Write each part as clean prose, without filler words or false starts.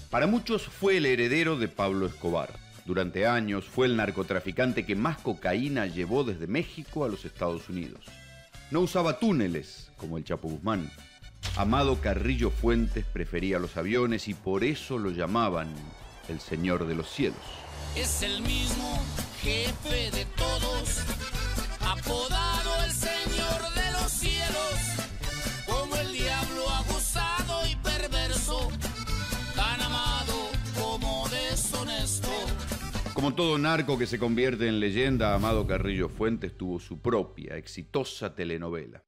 Para muchos fue el heredero de Pablo Escobar. Durante años fue el narcotraficante que más cocaína llevó desde México a los Estados Unidos. No usaba túneles, como el Chapo Guzmán. Amado Carrillo Fuentes prefería los aviones y por eso lo llamaban el Señor de los Cielos. Es el mismo jefe de todos, apodado el Señor de los Cielos, como el diablo abusado y perverso, tan amado como deshonesto. Como todo narco que se convierte en leyenda, Amado Carrillo Fuentes tuvo su propia, exitosa telenovela.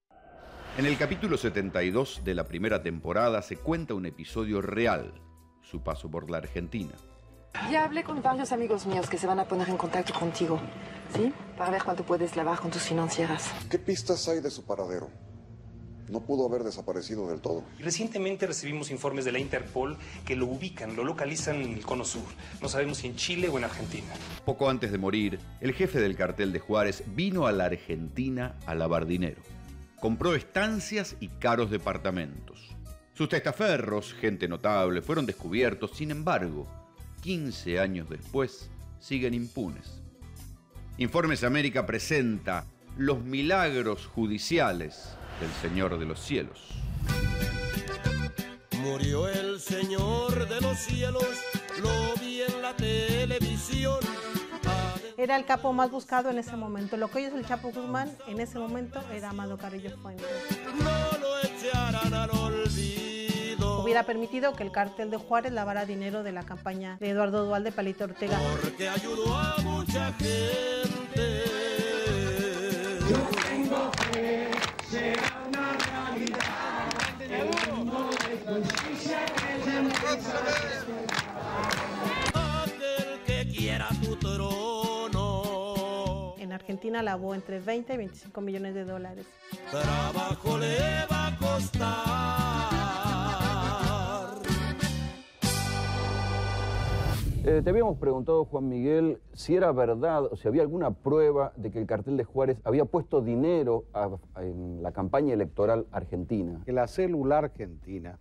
En el capítulo 72 de la primera temporada se cuenta un episodio real, su paso por la Argentina. Ya hablé con varios amigos míos que se van a poner en contacto contigo, ¿sí? Para ver cuánto puedes lavar con tus financieras. ¿Qué pistas hay de su paradero? No pudo haber desaparecido del todo. Recientemente recibimos informes de la Interpol que lo ubican, lo localizan en el Cono Sur. No sabemos si en Chile o en Argentina. Poco antes de morir, el jefe del cartel de Juárez vino a la Argentina a lavar dinero. Compró estancias y caros departamentos. Sus testaferros, gente notable, fueron descubiertos. Sin embargo, 15 años después, siguen impunes. Informes América presenta los milagros judiciales del Señor de los Cielos. Murió el Señor de los Cielos, lo vi en la televisión. Era el capo más buscado en ese momento. Lo que hoy es el Chapo Guzmán, en ese momento era Amado Carrillo Fuentes. No lo echarán al olvido. Hubiera permitido que el cártel de Juárez lavara dinero de la campaña de Eduardo Duhalde, Palito Ortega. Porque ayudó a mucha gente. Yo tengo fe, será una realidad. El mundo de justicia que se merece. Aquel que quiera tu trono. En Argentina lavó entre 20 y 25 millones de dólares. Trabajo le va a costar. Te habíamos preguntado, Juan Miguel, si era verdad o si había alguna prueba de que el cartel de Juárez había puesto dinero en la campaña electoral argentina. Que la célula argentina,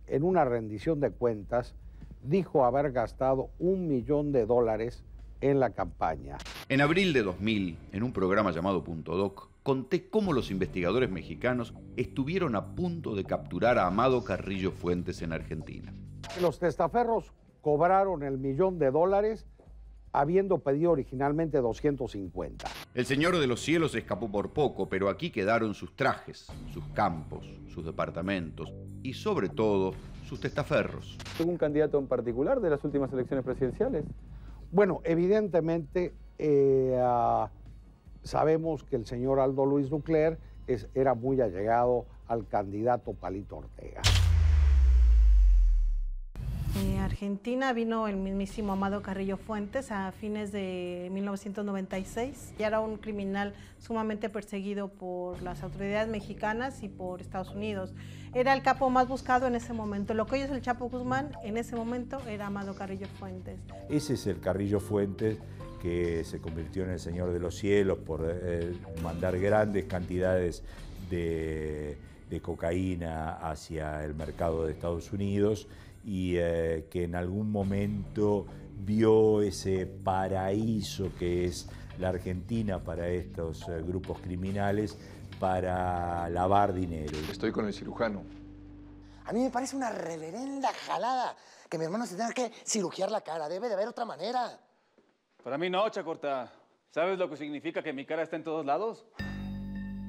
en una rendición de cuentas, dijo haber gastado $1 millón en la campaña. En abril de 2000, en un programa llamado Punto Doc, conté cómo los investigadores mexicanos estuvieron a punto de capturar a Amado Carrillo Fuentes en Argentina. Los testaferros cobraron $1 millón, habiendo pedido originalmente 250. El Señor de los Cielos escapó por poco, pero aquí quedaron sus trajes, sus campos, sus departamentos y, sobre todo, sus testaferros. ¿Algún candidato en particular de las últimas elecciones presidenciales? Bueno, evidentemente sabemos que el señor Aldo Luis Ducler era muy allegado al candidato Palito Ortega. Argentina vino el mismísimo Amado Carrillo Fuentes a fines de 1996. Ya era un criminal sumamente perseguido por las autoridades mexicanas y por Estados Unidos. Era el capo más buscado en ese momento. Lo que hoy es el Chapo Guzmán, en ese momento era Amado Carrillo Fuentes. Ese es el Carrillo Fuentes que se convirtió en el Señor de los Cielos por mandar grandes cantidades de cocaína hacia el mercado de Estados Unidos y que en algún momento vio ese paraíso que es la Argentina para estos grupos criminales para lavar dinero. Estoy con el cirujano. A mí me parece una reverenda jalada que mi hermano se tenga que cirugiar la cara. Debe de haber otra manera. Para mí no, Chacorta. ¿Sabes lo que significa que mi cara está en todos lados?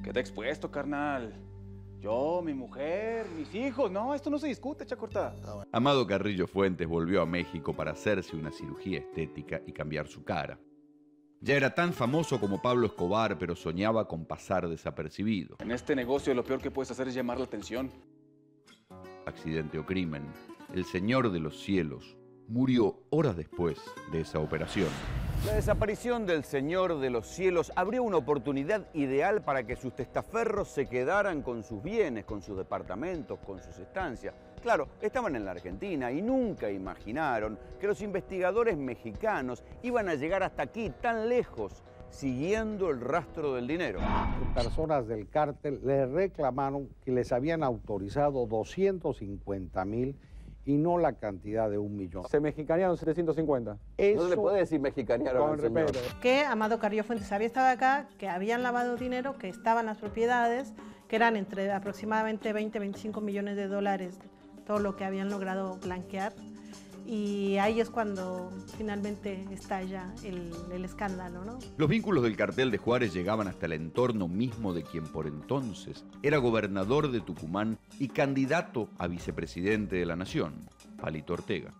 Queda expuesto, carnal. Yo, mi mujer, mis hijos. No, esto no se discute, Chacorta. Amado Carrillo Fuentes volvió a México para hacerse una cirugía estética y cambiar su cara. Ya era tan famoso como Pablo Escobar, pero soñaba con pasar desapercibido. En este negocio lo peor que puedes hacer es llamar la atención. Accidente o crimen, el Señor de los Cielos murió horas después de esa operación. La desaparición del Señor de los Cielos abrió una oportunidad ideal para que sus testaferros se quedaran con sus bienes, con sus departamentos, con sus estancias. Claro, estaban en la Argentina y nunca imaginaron que los investigadores mexicanos iban a llegar hasta aquí, tan lejos, siguiendo el rastro del dinero. Personas del cártel le reclamaron que les habían autorizado $250,000 y no la cantidad de 1 millón. Se mexicanearon 750. No se le puede decir mexicanear con al señor. respeto. Que Amado Carrillo Fuentes había estado acá, que habían lavado dinero, que estaban las propiedades, que eran entre aproximadamente 20 y 25 millones de dólares, todo lo que habían logrado blanquear. Y ahí es cuando finalmente estalla el escándalo, ¿no? Los vínculos del cartel de Juárez llegaban hasta el entorno mismo de quien por entonces era gobernador de Tucumán y candidato a vicepresidente de la Nación, Palito Ortega.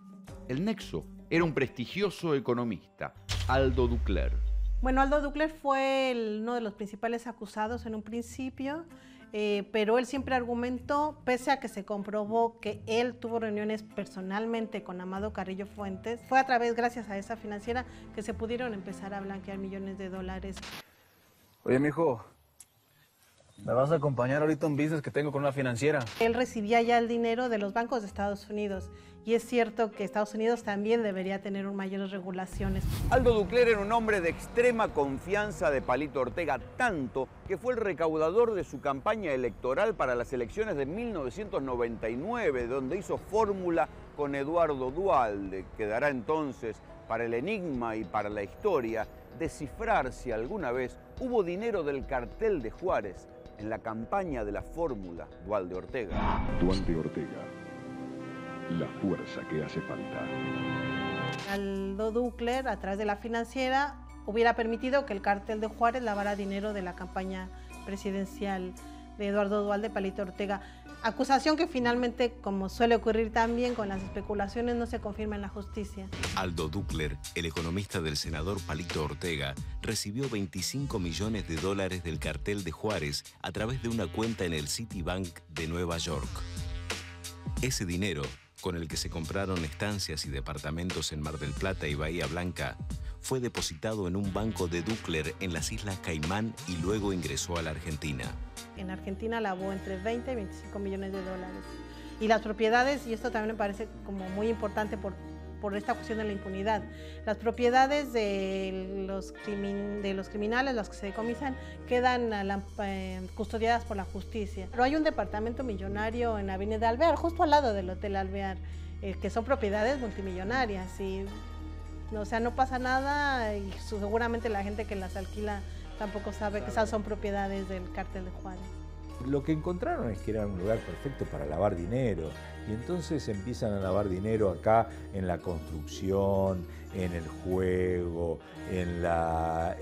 El nexo era un prestigioso economista, Aldo Ducler. Bueno, Aldo Ducler fue uno de los principales acusados en un principio, pero él siempre argumentó, pese a que se comprobó que él tuvo reuniones personalmente con Amado Carrillo Fuentes, fue a través, gracias a esa financiera, que se pudieron empezar a blanquear millones de dólares. Oye, mijo, ¿me vas a acompañar ahorita a un business que tengo con una financiera? Él recibía ya el dinero de los bancos de Estados Unidos, y es cierto que Estados Unidos también debería tener mayores regulaciones. Aldo Ducler era un hombre de extrema confianza de Palito Ortega, tanto que fue el recaudador de su campaña electoral para las elecciones de 1999, donde hizo fórmula con Eduardo Duhalde, que dará entonces para el enigma y para la historia descifrar si alguna vez hubo dinero del cartel de Juárez en la campaña de la fórmula Duhalde-Ortega. Duhalde-Ortega, la fuerza que hace falta. Aldo Ducler, a través de la financiera, hubiera permitido que el cartel de Juárez lavara dinero de la campaña presidencial de Eduardo Duhalde, Palito Ortega. Acusación que finalmente, como suele ocurrir también con las especulaciones, no se confirma en la justicia. Aldo Ducler, el economista del senador Palito Ortega, recibió 25 millones de dólares del cartel de Juárez a través de una cuenta en el Citibank de Nueva York. Ese dinero, con el que se compraron estancias y departamentos en Mar del Plata y Bahía Blanca, fue depositado en un banco de Ducler en las Islas Caimán y luego ingresó a la Argentina. En Argentina lavó entre 20 y 25 millones de dólares. Y las propiedades, y esto también me parece como muy importante por esta cuestión de la impunidad, las propiedades de los criminales, las que se decomisan, quedan custodiadas por la justicia. Pero hay un departamento millonario en Avenida Alvear, justo al lado del Hotel Alvear, que son propiedades multimillonarias y o sea, no pasa nada y seguramente la gente que las alquila tampoco sabe que esas son propiedades del cártel de Juárez. Lo que encontraron es que era un lugar perfecto para lavar dinero y entonces empiezan a lavar dinero acá en la construcción, en el juego, en las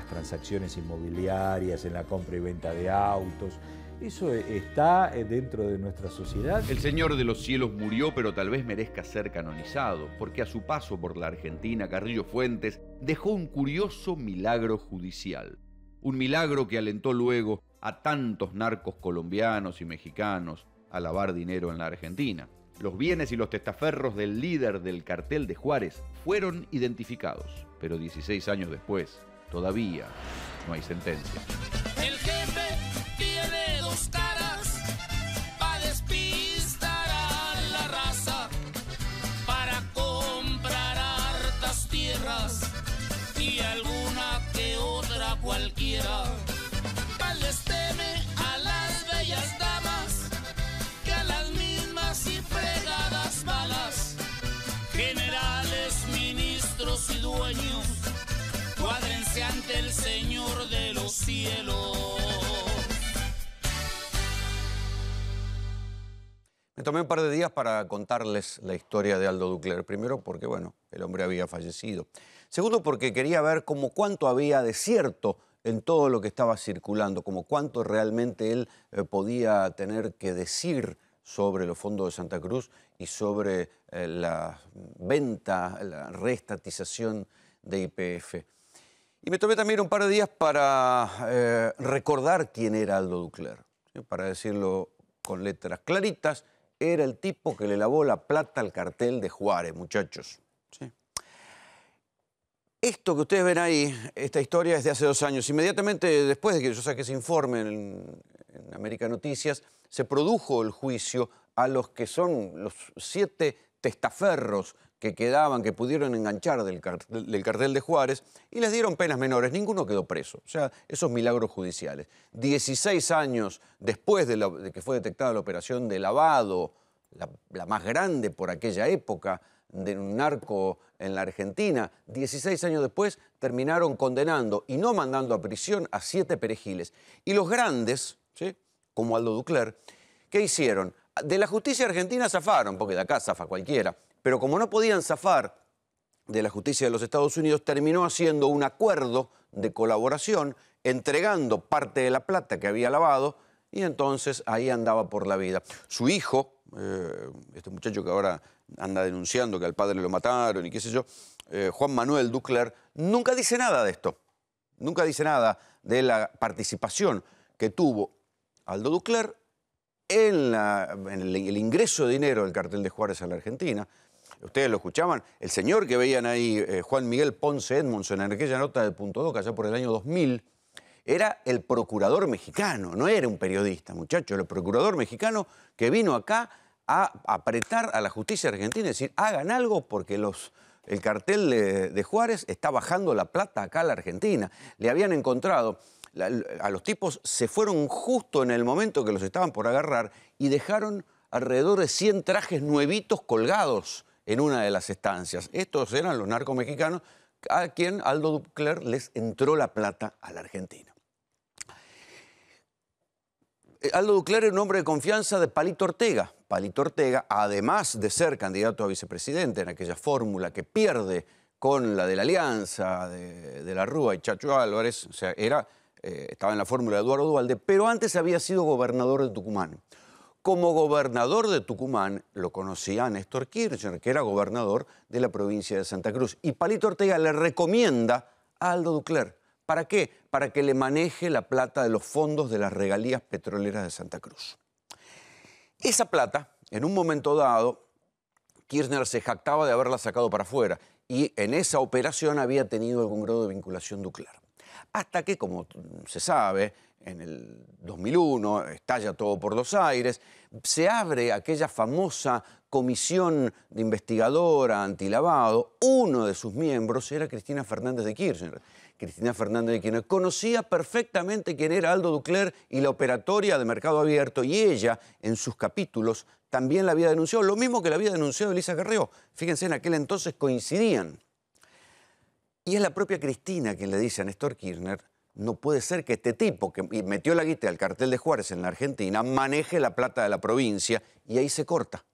transacciones inmobiliarias, en la compra y venta de autos. Eso está dentro de nuestra sociedad. El Señor de los Cielos murió, pero tal vez merezca ser canonizado, porque a su paso por la Argentina, Carrillo Fuentes dejó un curioso milagro judicial. Un milagro que alentó luego a tantos narcos colombianos y mexicanos a lavar dinero en la Argentina. Los bienes y los testaferros del líder del cartel de Juárez fueron identificados, pero 16 años después, todavía no hay sentencia. El jefe tiene dos caras para despistar a la raza, para comprar hartas tierras y alguna que otra cualquiera. Les teme a las bellas damas que a las mismas y fregadas balas. Generales, ministros y dueños, cuádrense ante el Señor de los Cielos. Me tomé un par de días para contarles la historia de Aldo Ducler. Primero porque, bueno, el hombre había fallecido. Segundo porque quería ver cuánto había de cierto en todo lo que estaba circulando, como cuánto realmente él podía tener que decir sobre los fondos de Santa Cruz y sobre la venta, la reestatización de YPF. Y me tomé también un par de días para recordar quién era Aldo Ducler, ¿sí? Para decirlo con letras claritas, era el tipo que le lavó la plata al cartel de Juárez, muchachos. ¿Sí? Esto que ustedes ven ahí, esta historia es de hace 2 años. Inmediatamente después de que yo saqué ese informe en América Noticias, se produjo el juicio a los que son los 7 testaferros que quedaban, que pudieron enganchar del cartel de Juárez, y les dieron penas menores. Ninguno quedó preso. O sea, esos milagros judiciales. 16 años después de que fue detectada la operación de lavado la más grande por aquella época de un narco en la Argentina, 16 años después terminaron condenando y no mandando a prisión a 7 perejiles. Y los grandes, ¿sí?, como Aldo Ducler, ¿qué hicieron? De la justicia argentina zafaron, porque de acá zafa cualquiera, pero como no podían zafar de la justicia de los Estados Unidos, terminó haciendo un acuerdo de colaboración, entregando parte de la plata que había lavado, y entonces ahí andaba por la vida. Su hijo, este muchacho que ahora anda denunciando que al padre lo mataron y qué sé yo, Juan Manuel Ducler, nunca dice nada de esto. Nunca dice nada de la participación que tuvo Aldo Ducler en el ingreso de dinero del cartel de Juárez a la Argentina. Ustedes lo escuchaban, el señor que veían ahí, Juan Miguel Ponce Edmondson, en aquella nota de Punto Doc, allá por el año 2000, era el procurador mexicano, no era un periodista, muchachos, el procurador mexicano que vino acá a apretar a la justicia argentina y decir, hagan algo porque el cartel de Juárez está bajando la plata acá a la Argentina. Le habían encontrado, a los tipos se fueron justo en el momento que los estaban por agarrar y dejaron alrededor de 100 trajes nuevitos colgados en una de las estancias. Estos eran los narcos mexicanos a quien Aldo Ducler les entró la plata a la Argentina. Aldo Ducler era un hombre de confianza de Palito Ortega. Palito Ortega, además de ser candidato a vicepresidente en aquella fórmula que pierde con la de la Alianza, de la Rúa y Chacho Álvarez, o sea, estaba en la fórmula de Eduardo Duhalde, pero antes había sido gobernador de Tucumán. Como gobernador de Tucumán lo conocía Néstor Kirchner, que era gobernador de la provincia de Santa Cruz. Y Palito Ortega le recomienda a Aldo Ducler. ¿Para qué? Para que le maneje la plata de los fondos de las regalías petroleras de Santa Cruz. Esa plata, en un momento dado, Kirchner se jactaba de haberla sacado para afuera y en esa operación había tenido algún grado de vinculación Ducler. Hasta que, como se sabe, en el 2001 estalla todo por los aires, se abre aquella famosa comisión de investigadora antilavado. Uno de sus miembros era Cristina Fernández de Kirchner. Cristina Fernández de Kirchner conocía perfectamente quién era Aldo Ducler y la operatoria de Mercado Abierto, y ella, en sus capítulos, también la había denunciado, lo mismo que la había denunciado Elisa Carrió. Fíjense, en aquel entonces coincidían. Y es la propia Cristina quien le dice a Néstor Kirchner, no puede ser que este tipo que metió la guita al cartel de Juárez en la Argentina maneje la plata de la provincia, y ahí se corta.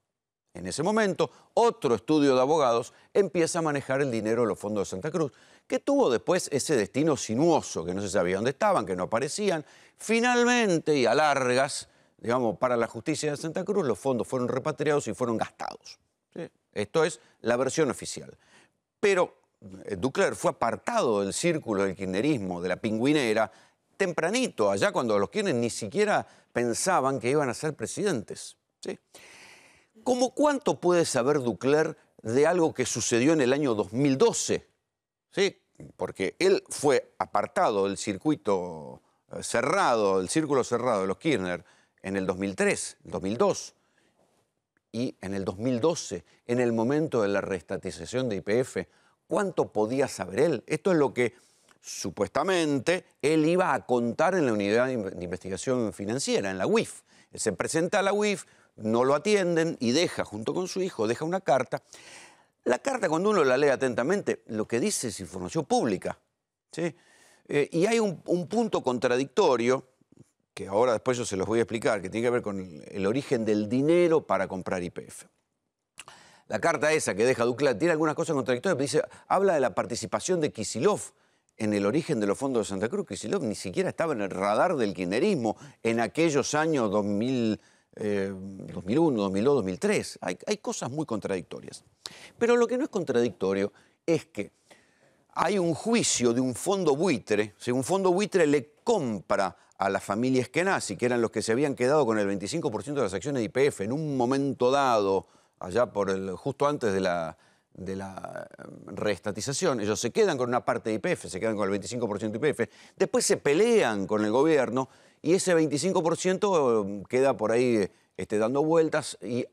En ese momento, otro estudio de abogados empieza a manejar el dinero de los fondos de Santa Cruz, que tuvo después ese destino sinuoso, que no se sabía dónde estaban, que no aparecían. Finalmente, y a largas, digamos, para la justicia de Santa Cruz, los fondos fueron repatriados y fueron gastados. ¿Sí? Esto es la versión oficial. Pero Ducler fue apartado del círculo del kirchnerismo, de la pingüinera, tempranito, allá cuando los Kirchner ni siquiera pensaban que iban a ser presidentes. ¿Sí? ¿Cómo cuánto puede saber Ducler de algo que sucedió en el año 2012? ¿Sí? Porque él fue apartado del circuito cerrado, del círculo cerrado de los Kirchner en el 2003, el 2002. Y en el 2012, en el momento de la reestatización de YPF, ¿cuánto podía saber él? Esto es lo que supuestamente él iba a contar en la unidad de investigación financiera, en la UIF. Él se presenta a la UIF, no lo atienden y deja, junto con su hijo, deja una carta. La carta, cuando uno la lee atentamente, lo que dice es información pública. ¿Sí? Y hay un punto contradictorio, que ahora después yo se los voy a explicar, que tiene que ver con el origen del dinero para comprar YPF. La carta esa que deja Ducler tiene algunas cosas contradictorias, pero dice, habla de la participación de Kicillof en el origen de los fondos de Santa Cruz. Kicillof ni siquiera estaba en el radar del kirchnerismo en aquellos años 2001, 2002, 2003. Hay cosas muy contradictorias. Pero lo que no es contradictorio es que hay un juicio de un fondo buitre. Si un fondo buitre le compra a la familia Eskenazi, que eran los que se habían quedado con el 25% de las acciones de YPF en un momento dado, allá justo antes de la reestatización, ellos se quedan con una parte de YPF, se quedan con el 25% de YPF, después se pelean con el gobierno y ese 25% queda por ahí dando vueltas, y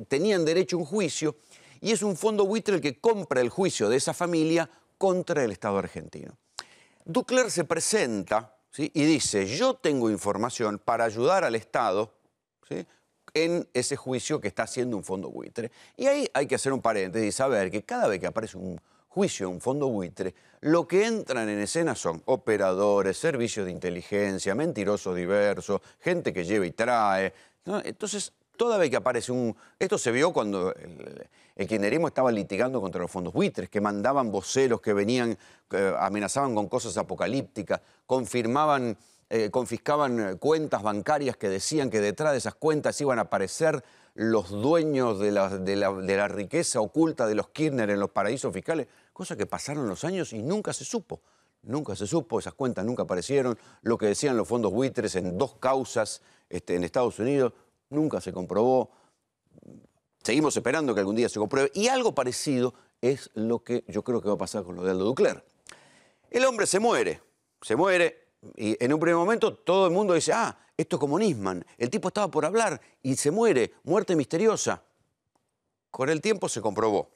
tenían derecho a un juicio, y es un fondo buitre el que compra el juicio de esa familia contra el Estado argentino. Ducler se presenta, ¿sí?, y dice, yo tengo información para ayudar al Estado, ¿sí?, en ese juicio que está haciendo un fondo buitre. Y ahí hay que hacer un paréntesis y saber que cada vez que aparece un juicio, un fondo buitre, lo que entran en escena son operadores, servicios de inteligencia, mentirosos diversos, gente que lleva y trae, ¿no? Entonces, toda vez que aparece Esto se vio cuando el kirchnerismo estaba litigando contra los fondos buitres, que mandaban voceros que venían, amenazaban con cosas apocalípticas, confiscaban cuentas bancarias que decían que detrás de esas cuentas iban a aparecer los dueños de la riqueza oculta de los Kirchner en los paraísos fiscales, cosa que pasaron los años y nunca se supo. Nunca se supo, esas cuentas nunca aparecieron. Lo que decían los fondos buitres en 2 causas en Estados Unidos nunca se comprobó. Seguimos esperando que algún día se compruebe. Y algo parecido es lo que yo creo que va a pasar con lo de Aldo Ducler. El hombre se muere, y en un primer momento todo el mundo dice, esto es como Nisman, el tipo estaba por hablar y se muere, muerte misteriosa. Con el tiempo se comprobó.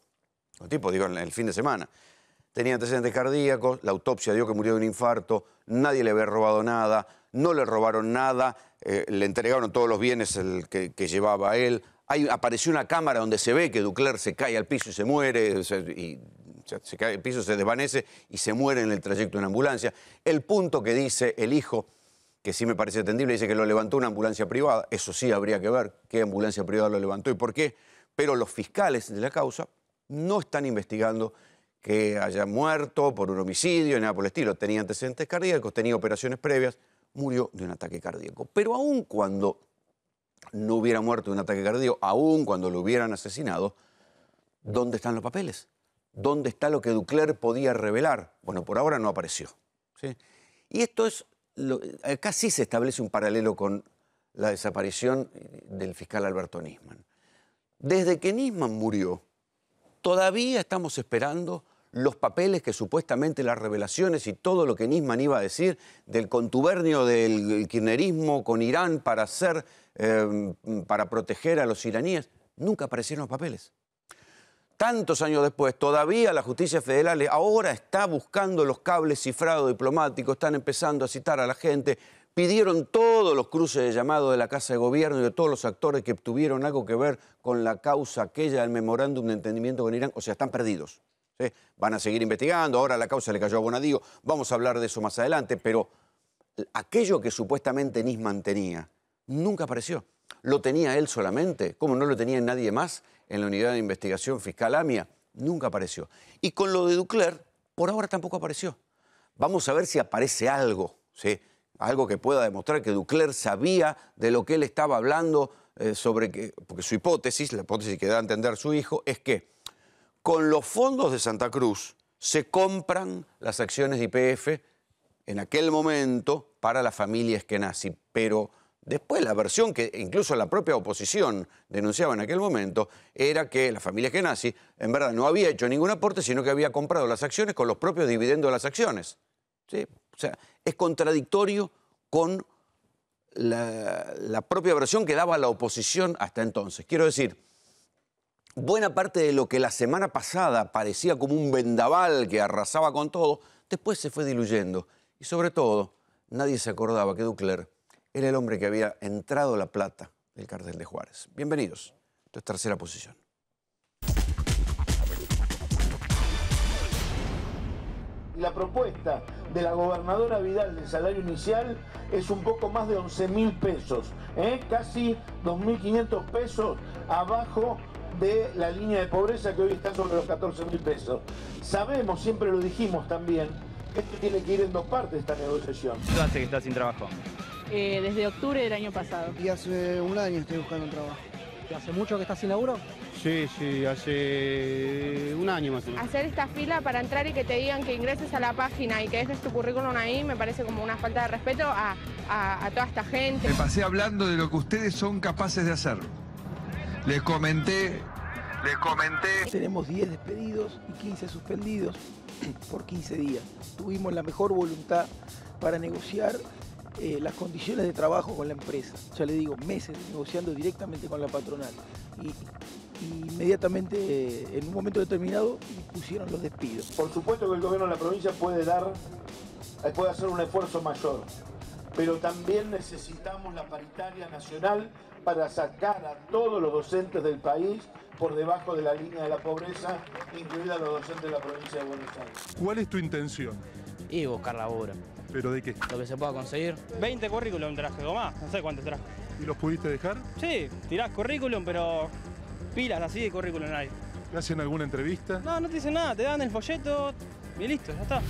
El tipo, digo, en el fin de semana. Tenía antecedentes cardíacos, la autopsia dio que murió de un infarto, nadie le había robado nada, no le robaron nada, le entregaron todos los bienes que llevaba él. Apareció una cámara donde se ve que Ducler se cae al piso y se muere, se cae al piso, se desvanece y se muere en el trayecto de una ambulancia. El punto que dice el hijo, que sí me parece atendible, dice que lo levantó una ambulancia privada. Eso sí habría que ver qué ambulancia privada lo levantó y por qué. Pero los fiscales de la causa no están investigando que haya muerto por un homicidio ni nada por el estilo. Tenía antecedentes cardíacos, tenía operaciones previas, murió de un ataque cardíaco. Pero aun cuando no hubiera muerto de un ataque cardíaco, aun cuando lo hubieran asesinado, ¿dónde están los papeles? ¿Dónde está lo que Ducler podía revelar? Bueno, por ahora no apareció, ¿sí? Y esto es, acá sí se establece un paralelo con la desaparición del fiscal Alberto Nisman. Desde que Nisman murió, todavía estamos esperando los papeles que supuestamente las revelaciones y todo lo que Nisman iba a decir del contubernio del kirchnerismo con Irán para proteger a los iraníes, nunca aparecieron los papeles. Tantos años después, todavía la justicia federal ahora está buscando los cables cifrados diplomáticos, están empezando a citar a la gente, pidieron todos los cruces de llamado de la Casa de Gobierno y de todos los actores que tuvieron algo que ver con la causa aquella del memorándum de entendimiento con Irán, o sea, están perdidos, ¿sí? Van a seguir investigando, ahora la causa le cayó a Bonadío, vamos a hablar de eso más adelante, pero aquello que supuestamente Nisman tenía, nunca apareció. ¿Lo tenía él solamente? ¿Cómo no lo tenía nadie más en la unidad de investigación fiscal AMIA? Nunca apareció. Y con lo de Ducler, por ahora tampoco apareció. Vamos a ver si aparece algo, ¿sí? Algo que pueda demostrar que Ducler sabía de lo que él estaba hablando, porque su hipótesis, la hipótesis que da a entender su hijo, es que con los fondos de Santa Cruz se compran las acciones de YPF en aquel momento para la familia Eskenazi, pero después la versión que incluso la propia oposición denunciaba en aquel momento era que la familia Eskenazi en verdad no había hecho ningún aporte, sino que había comprado las acciones con los propios dividendos de las acciones, ¿sí? O sea, es contradictorio con la propia versión que daba la oposición hasta entonces. Quiero decir, buena parte de lo que la semana pasada parecía como un vendaval que arrasaba con todo, después se fue diluyendo. Y sobre todo, nadie se acordaba que Ducler era el hombre que había entrado la plata del cartel de Juárez. Bienvenidos. Esto es Tercera Posición. La propuesta de la gobernadora Vidal del salario inicial es un poco más de 11.000 pesos, casi 2.500 pesos abajo de la línea de pobreza que hoy está sobre los 14.000 pesos. Sabemos, siempre lo dijimos también, que esto tiene que ir en 2 partes esta negociación. ¿Cuánto hace que estás sin trabajo? Desde octubre del año pasado. Y hace un año estoy buscando un trabajo. ¿Hace mucho que estás sin laburo? Sí, hace un año más o menos. Hacer esta fila para entrar y que te digan que ingreses a la página y que dejes tu currículum ahí me parece como una falta de respeto a toda esta gente. Me pasé hablando de lo que ustedes son capaces de hacer. Les comenté. Tenemos 10 despedidos y 15 suspendidos por 15 días. Tuvimos la mejor voluntad para negociar las condiciones de trabajo con la empresa. Ya le digo, meses negociando directamente con la patronal. Y inmediatamente, en un momento determinado, pusieron los despidos. Por supuesto que el gobierno de la provincia puede hacer un esfuerzo mayor. pero también necesitamos la paritaria nacional para sacar a todos los docentes del país por debajo de la línea de la pobreza, incluida los docentes de la provincia de Buenos Aires. ¿Cuál es tu intención? Y buscar laburo. ¿Pero de qué? Lo que se pueda conseguir. 20 currículum traje o más, no sé cuánto traje. ¿Y los pudiste dejar? Sí, tirás currículum, pero pilas así de currículum no hay. ¿Te hacen alguna entrevista? No, no te dicen nada, te dan el folleto y listo, ya está.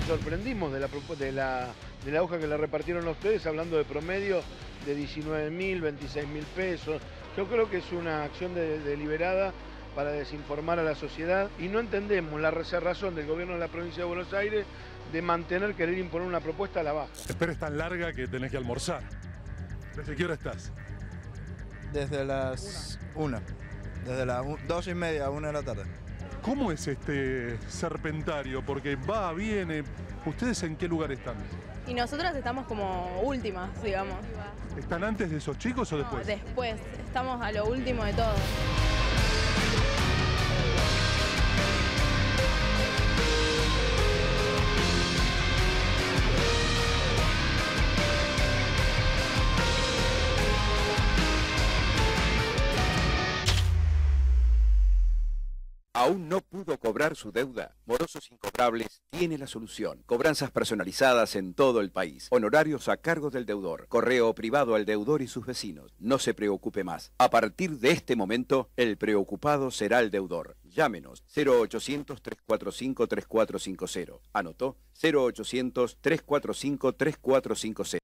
Sorprendimos de la hoja que le repartieron a ustedes, hablando de promedio de 19.000, 26.000 pesos. Yo creo que es una acción deliberada para desinformar a la sociedad y no entendemos la razón del gobierno de la provincia de Buenos Aires de querer imponer una propuesta a la baja. Espera, es tan larga que tenés que almorzar. ¿Desde qué hora estás? Desde las 1. Desde las 2:30 a 1 de la tarde. ¿Cómo es este serpentario? Porque va, viene. ¿Ustedes en qué lugar están? Y nosotros estamos como últimas, digamos. ¿Están antes de esos chicos o después? Después, estamos a lo último de todo. ¿Aún no pudo cobrar su deuda? Morosos Incobrables tiene la solución. Cobranzas personalizadas en todo el país. Honorarios a cargo del deudor. Correo privado al deudor y sus vecinos. No se preocupe más. A partir de este momento, el preocupado será el deudor. Llámenos 0800-345-3450. ¿Anotó? 0800-345-3450.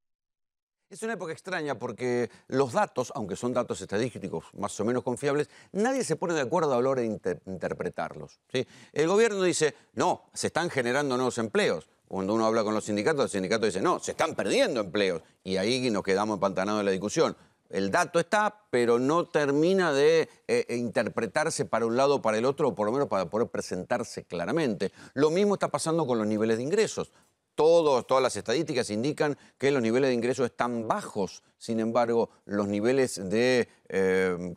Es una época extraña porque los datos, aunque son datos estadísticos más o menos confiables, nadie se pone de acuerdo a la hora de interpretarlos, ¿sí? El gobierno dice, no, se están generando nuevos empleos. Cuando uno habla con los sindicatos dicen, no, se están perdiendo empleos. Y ahí nos quedamos empantanados en la discusión. El dato está, pero no termina de interpretarse para un lado o para el otro, o por lo menos para poder presentarse claramente. Lo mismo está pasando con los niveles de ingresos. Todas las estadísticas indican que los niveles de ingresos están bajos. Sin embargo, los niveles de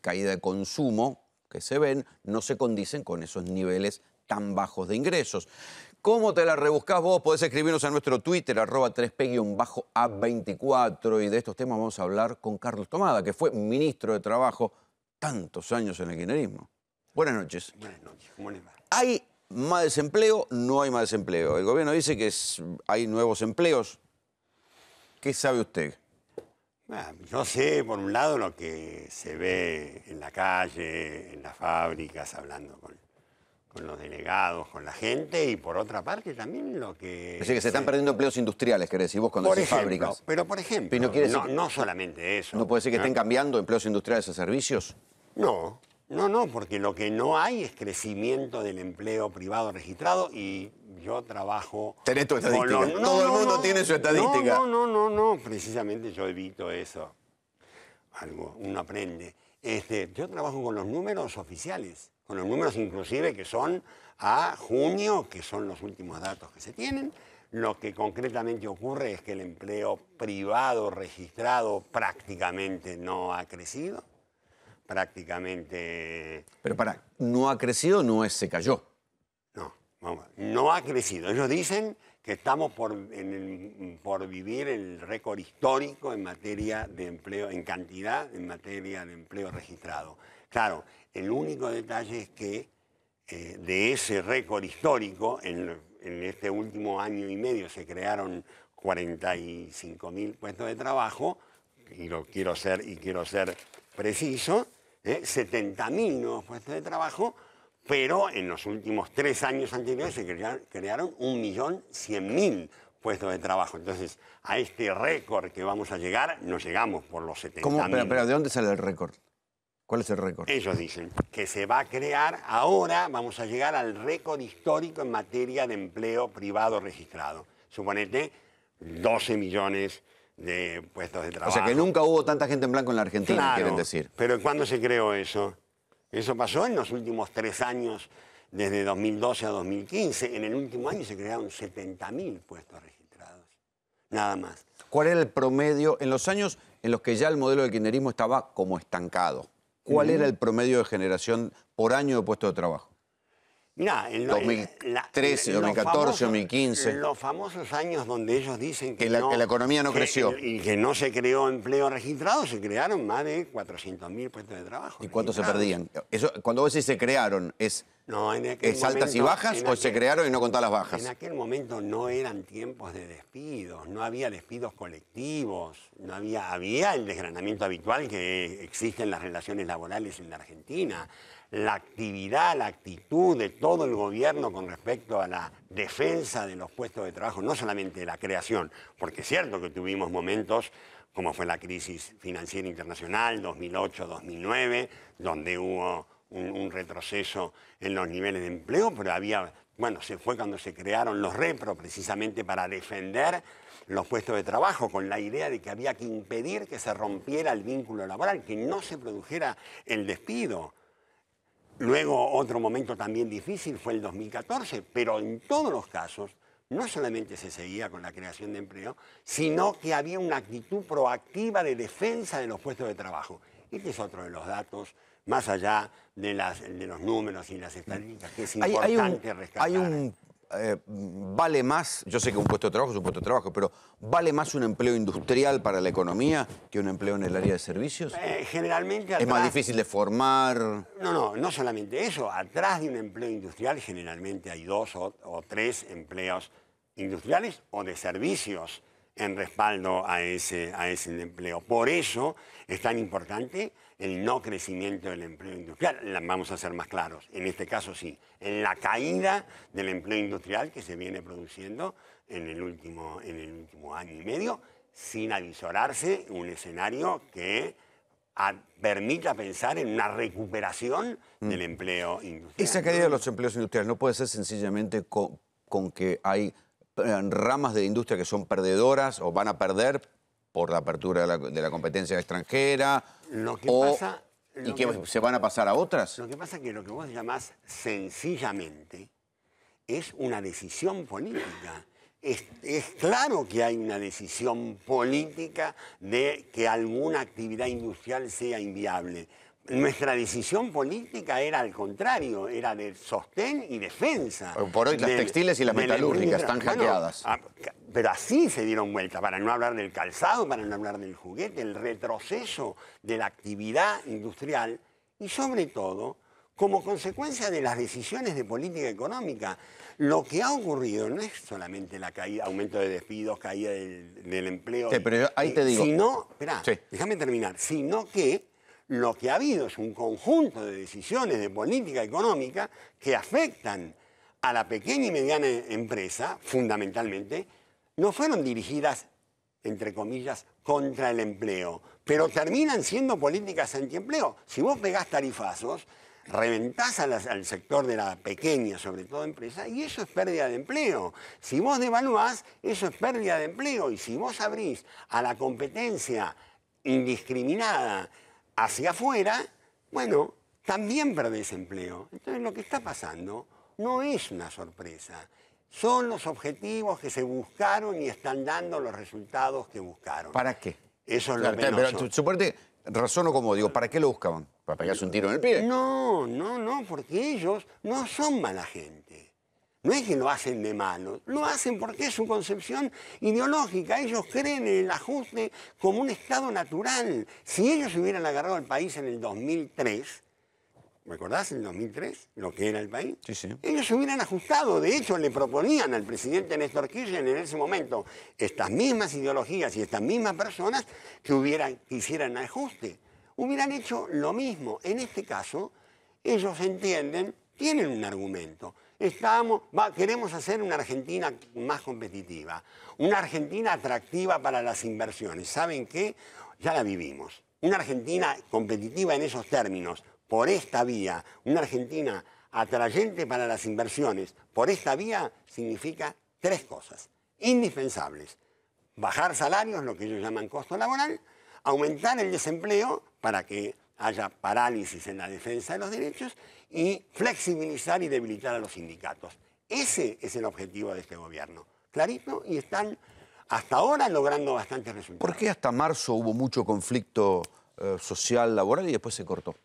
caída de consumo que se ven no se condicen con esos niveles tan bajos de ingresos. ¿Cómo te la rebuscás vos? Podés escribirnos a nuestro Twitter, @3P_A24. Y de estos temas vamos a hablar con Carlos Tomada, que fue ministro de Trabajo tantos años en el kirchnerismo. Buenas noches. Buenas noches. ¿Cómo les va? ¿Hay más desempleo? No hay más desempleo. El gobierno dice que hay nuevos empleos. ¿Qué sabe usted? Bueno, yo sé, por un lado, lo que se ve en la calle, en las fábricas, hablando con los delegados, con la gente, y por otra parte también lo que... Es decir, que se están perdiendo empleos industriales, querés decir vos, cuando decís fábricas. Pero por ejemplo, no solamente eso. ¿No puede ser que estén cambiando empleos industriales a servicios? No, porque lo que no hay es crecimiento del empleo privado registrado, y yo trabajo... Tenés tu estadística. Todo el mundo tiene su estadística. No, precisamente yo evito eso. Uno aprende. Yo trabajo con los números oficiales, con los números inclusive que son a junio, que son los últimos datos que se tienen. Lo que concretamente ocurre es que el empleo privado registrado prácticamente no ha crecido. Prácticamente... Pero ¿no ha crecido o se cayó? No ha crecido. Ellos dicen que estamos por vivir el récord histórico en materia de empleo, en cantidad, en materia de empleo registrado. Claro, el único detalle es que de ese récord histórico, en este último año y medio se crearon 45.000 puestos de trabajo, y quiero ser preciso, 70.000 nuevos puestos de trabajo, pero en los últimos 3 años anteriores se crearon 1.100.000 puestos de trabajo. Entonces, a este récord que vamos a llegar, no llegamos por los 70.000. Pero ¿de dónde sale el récord? ¿Cuál es el récord? Ellos dicen que se va a crear, ahora vamos a llegar al récord histórico en materia de empleo privado registrado. suponete, 12 millones de puestos de trabajo. O sea que nunca hubo tanta gente en blanco en la Argentina, Claro, quieren decir. Pero ¿cuándo se creó eso? Eso pasó en los últimos 3 años, desde 2012 a 2015. En el último año se crearon 70.000 puestos registrados, nada más. ¿Cuál era el promedio en los años en los que ya el modelo del kirchnerismo estaba como estancado? ¿Cuál era el promedio de generación por año de puestos de trabajo? Mirá, en 2013, 2014, 2015. Los famosos años donde ellos dicen que la economía no creció. Y que no se creó empleo registrado, se crearon más de 400.000 puestos de trabajo. ¿Y cuántos se perdían? Eso, cuando vos decís se crearon, ¿es altas y bajas o se crearon y no con todas las bajas? En aquel momento no eran tiempos de despidos, no había despidos colectivos, no había el desgranamiento habitual que existe en las relaciones laborales en la Argentina. La actividad, la actitud de todo el gobierno con respecto a la defensa de los puestos de trabajo, no solamente de la creación, porque es cierto que tuvimos momentos como fue la crisis financiera internacional, 2008-2009, donde hubo un retroceso en los niveles de empleo, pero se fue cuando se crearon los repro precisamente para defender los puestos de trabajo, con la idea de que había que impedir que se rompiera el vínculo laboral, que no se produjera el despido. Luego, otro momento también difícil fue el 2014, pero en todos los casos, no solamente se seguía con la creación de empleo, sino que había una actitud proactiva de defensa de los puestos de trabajo. Este es otro de los datos, más allá de los números y las estadísticas, que es importante rescatar. ¿Vale más, yo sé que un puesto de trabajo es un puesto de trabajo, pero ¿vale más un empleo industrial para la economía que un empleo en el área de servicios? Generalmente ¿Es más difícil de formar? No solamente eso. Atrás de un empleo industrial generalmente hay 2 o 3 empleos industriales o de servicios en respaldo a ese empleo. Por eso es tan importante el no crecimiento del empleo industrial. Vamos a ser más claros, en este caso sí, en la caída del empleo industrial que se viene produciendo en el último año y medio, sin avisorarse un escenario que permita pensar en una recuperación del empleo industrial. Esa caída de los empleos industriales no puede ser sencillamente con que hay ramas de industria que son perdedoras o van a perder por la apertura de la competencia extranjera, se van a pasar a otras. Lo que pasa es que lo que vos llamás sencillamente es una decisión política. Es claro que hay una decisión política de que alguna actividad industrial sea inviable. Nuestra decisión política era al contrario, era de sostén y defensa. Por hoy las textiles y las metalúrgicas están hackeadas. Pero así se dieron vuelta, para no hablar del calzado, para no hablar del juguete, el retroceso de la actividad industrial y sobre todo como consecuencia de las decisiones de política económica. Lo que ha ocurrido no es solamente la caída, aumento de despidos, caída del empleo, sí, pero ahí te digo. Sino, déjame terminar, sino que lo que ha habido es un conjunto de decisiones de política económica que afectan a la pequeña y mediana empresa, fundamentalmente, no fueron dirigidas, entre comillas, contra el empleo, pero terminan siendo políticas antiempleo. Si vos pegás tarifazos, reventás al sector de la pequeña, sobre todo empresa, y eso es pérdida de empleo. Si vos devaluás, eso es pérdida de empleo. Y si vos abrís a la competencia indiscriminada hacia afuera, bueno, también perdés empleo. Entonces lo que está pasando no es una sorpresa. Son los objetivos que se buscaron y están dando los resultados que buscaron. ¿Para qué? Eso es lo penoso. Pero suponete, razono como digo, ¿para qué lo buscaban? ¿Para pegarse un tiro en el pie? No, porque ellos no son mala gente. No es que lo hacen de malo, lo hacen porque es su concepción ideológica. Ellos creen en el ajuste como un estado natural. Si ellos hubieran agarrado el país en el 2003, ¿recordás el 2003? Lo que era el país. Sí. Ellos se hubieran ajustado. De hecho, le proponían al presidente Néstor Kirchner en ese momento estas mismas ideologías y estas mismas personas que hicieran ajuste. Hubieran hecho lo mismo. En este caso, ellos entienden, tienen un argumento. Queremos hacer una Argentina más competitiva, una Argentina atractiva para las inversiones. ¿Saben qué? Ya la vivimos. Una Argentina competitiva en esos términos, por esta vía, una Argentina atrayente para las inversiones, por esta vía significa 3 cosas. indispensables. Bajar salarios, lo que ellos llaman costo laboral, aumentar el desempleo para que haya parálisis en la defensa de los derechos y flexibilizar y debilitar a los sindicatos. Ese es el objetivo de este gobierno. Clarito, y están hasta ahora logrando bastantes resultados. ¿Por qué hasta marzo hubo mucho conflicto social, laboral y después se cortó?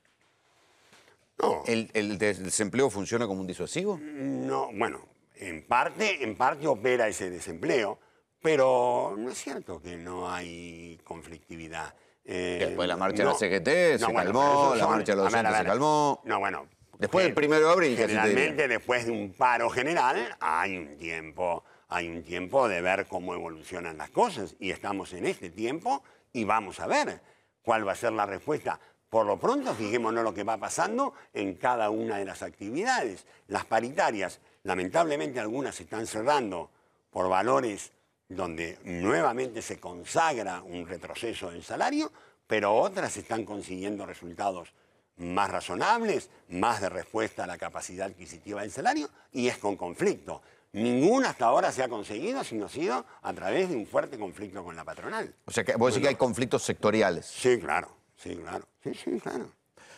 No. ¿El desempleo funciona como un disuasivo? No, bueno, en parte opera ese desempleo, pero no es cierto que no hay conflictividad. Después la marcha de la CGT se calmó, la marcha de los docentes se calmó. No, bueno. Después del 1 de abril. Generalmente, después de un paro general, hay un tiempo de ver cómo evolucionan las cosas. Y estamos en este tiempo y vamos a ver cuál va a ser la respuesta. Por lo pronto, fijémonos lo que va pasando en cada una de las actividades. Las paritarias, lamentablemente algunas se están cerrando por valores donde nuevamente se consagra un retroceso del salario, pero otras están consiguiendo resultados más razonables, más de respuesta a la capacidad adquisitiva del salario, y es con conflicto. Ninguna hasta ahora se ha conseguido, sino ha sido a través de un fuerte conflicto con la patronal. O sea, que vos decís que hay conflictos sectoriales. Sí, claro. Sí, claro. Sí, claro.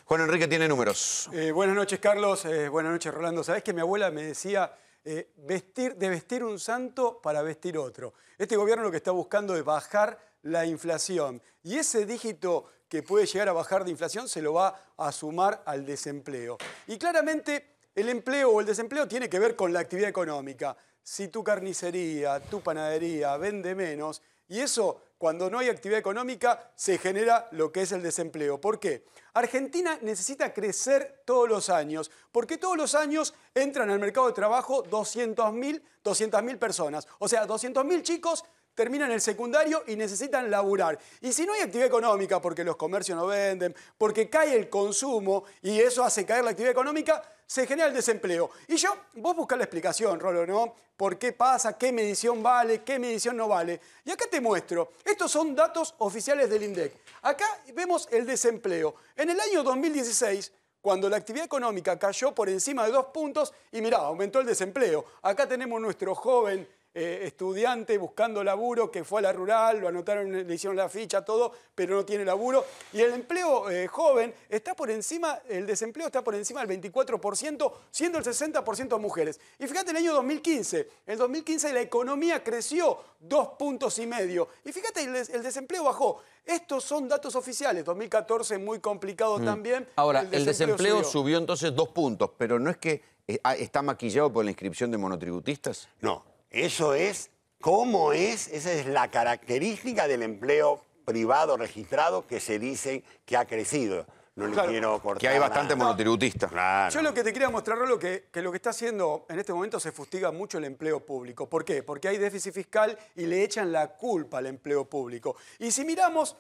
Juan Enrique tiene números. Buenas noches, Carlos. Buenas noches, Rolando. ¿Sabés que mi abuela me decía de vestir un santo para vestir otro? Este gobierno lo que está buscando es bajar la inflación. Y ese dígito que puede llegar a bajar de inflación se lo va a sumar al desempleo. Y claramente el empleo o el desempleo tiene que ver con la actividad económica. Si tu carnicería, tu panadería vende menos, y eso, cuando no hay actividad económica, se genera lo que es el desempleo. ¿Por qué? Argentina necesita crecer todos los años, porque todos los años entran al mercado de trabajo 200.000 personas. O sea, 200.000 chicos terminan el secundario y necesitan laburar. Y si no hay actividad económica, porque los comercios no venden, porque cae el consumo y eso hace caer la actividad económica, se genera el desempleo. Y vos buscás la explicación, Rolo, ¿no? ¿Por qué pasa? ¿Qué medición vale? ¿Qué medición no vale? Y acá te muestro. Estos son datos oficiales del INDEC. Acá vemos el desempleo. En el año 2016, cuando la actividad económica cayó por encima de 2 puntos, y mirá, aumentó el desempleo. Acá tenemos nuestro joven estudiante buscando laburo que fue a la rural, lo anotaron, le hicieron la ficha, todo, pero no tiene laburo. Y el empleo joven está por encima, el desempleo está por encima del 24%, siendo el 60% mujeres. Y fíjate el año 2015, en 2015 la economía creció 2,5 puntos. Y fíjate, el desempleo bajó. Estos son datos oficiales, 2014 muy complicado también. Ahora, el desempleo subió entonces 2 puntos, pero ¿no es que está maquillado por la inscripción de monotributistas? No. Eso es, ¿cómo es? Esa es la característica del empleo privado registrado que se dice que ha crecido. No le quiero cortar. Que hay bastante monotributista. Claro. Yo lo que te quería mostrar, Rolo, que lo que está haciendo en este momento se fustiga mucho el empleo público. ¿Por qué? Porque hay déficit fiscal y le echan la culpa al empleo público. Y si miramos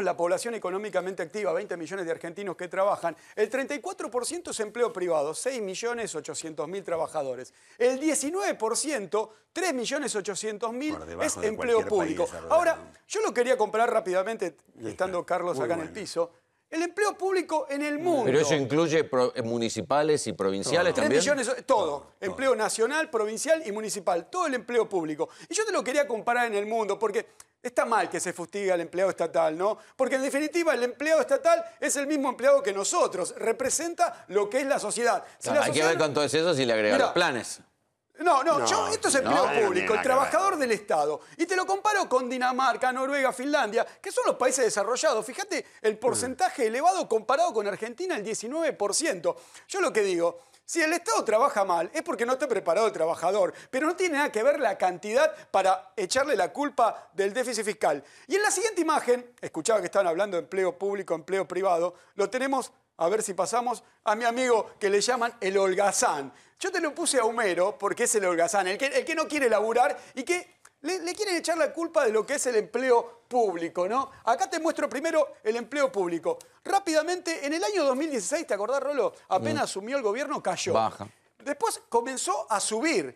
la población económicamente activa, 20 millones de argentinos que trabajan, el 34% es empleo privado, 6.800.000 trabajadores. El 19%, 3.800.000 es empleo público. Ahora, yo lo quería comparar rápidamente, estando Carlos acá en el piso. El empleo público en el mundo. ¿Pero eso incluye municipales y provinciales también? 3 millones, todo. Empleo nacional, provincial y municipal. Todo el empleo público. Y yo te lo quería comparar en el mundo, porque está mal que se fustiga el empleado estatal, ¿no? Porque en definitiva el empleado estatal es el mismo empleado que nosotros. Representa lo que es la sociedad. Si la hay que ver con todo eso si le agregan los planes. No, esto es empleo público, el trabajador del Estado. Y te lo comparo con Dinamarca, Noruega, Finlandia, que son los países desarrollados. Fíjate el porcentaje elevado comparado con Argentina, el 19%. Yo lo que digo, si el Estado trabaja mal, es porque no está preparado el trabajador. Pero no tiene nada que ver la cantidad para echarle la culpa del déficit fiscal. Y en la siguiente imagen, escuchaba que estaban hablando de empleo público, empleo privado, lo tenemos, a ver si pasamos, a mi amigo que le llaman el holgazán. Yo te lo puse a Homero porque es el holgazán, el que no quiere laburar y que le quieren echar la culpa de lo que es el empleo público, ¿no? Acá te muestro primero el empleo público. Rápidamente, en el año 2016, ¿te acordás, Rolo? Apenas asumió el gobierno, cayó. Baja. Después comenzó a subir,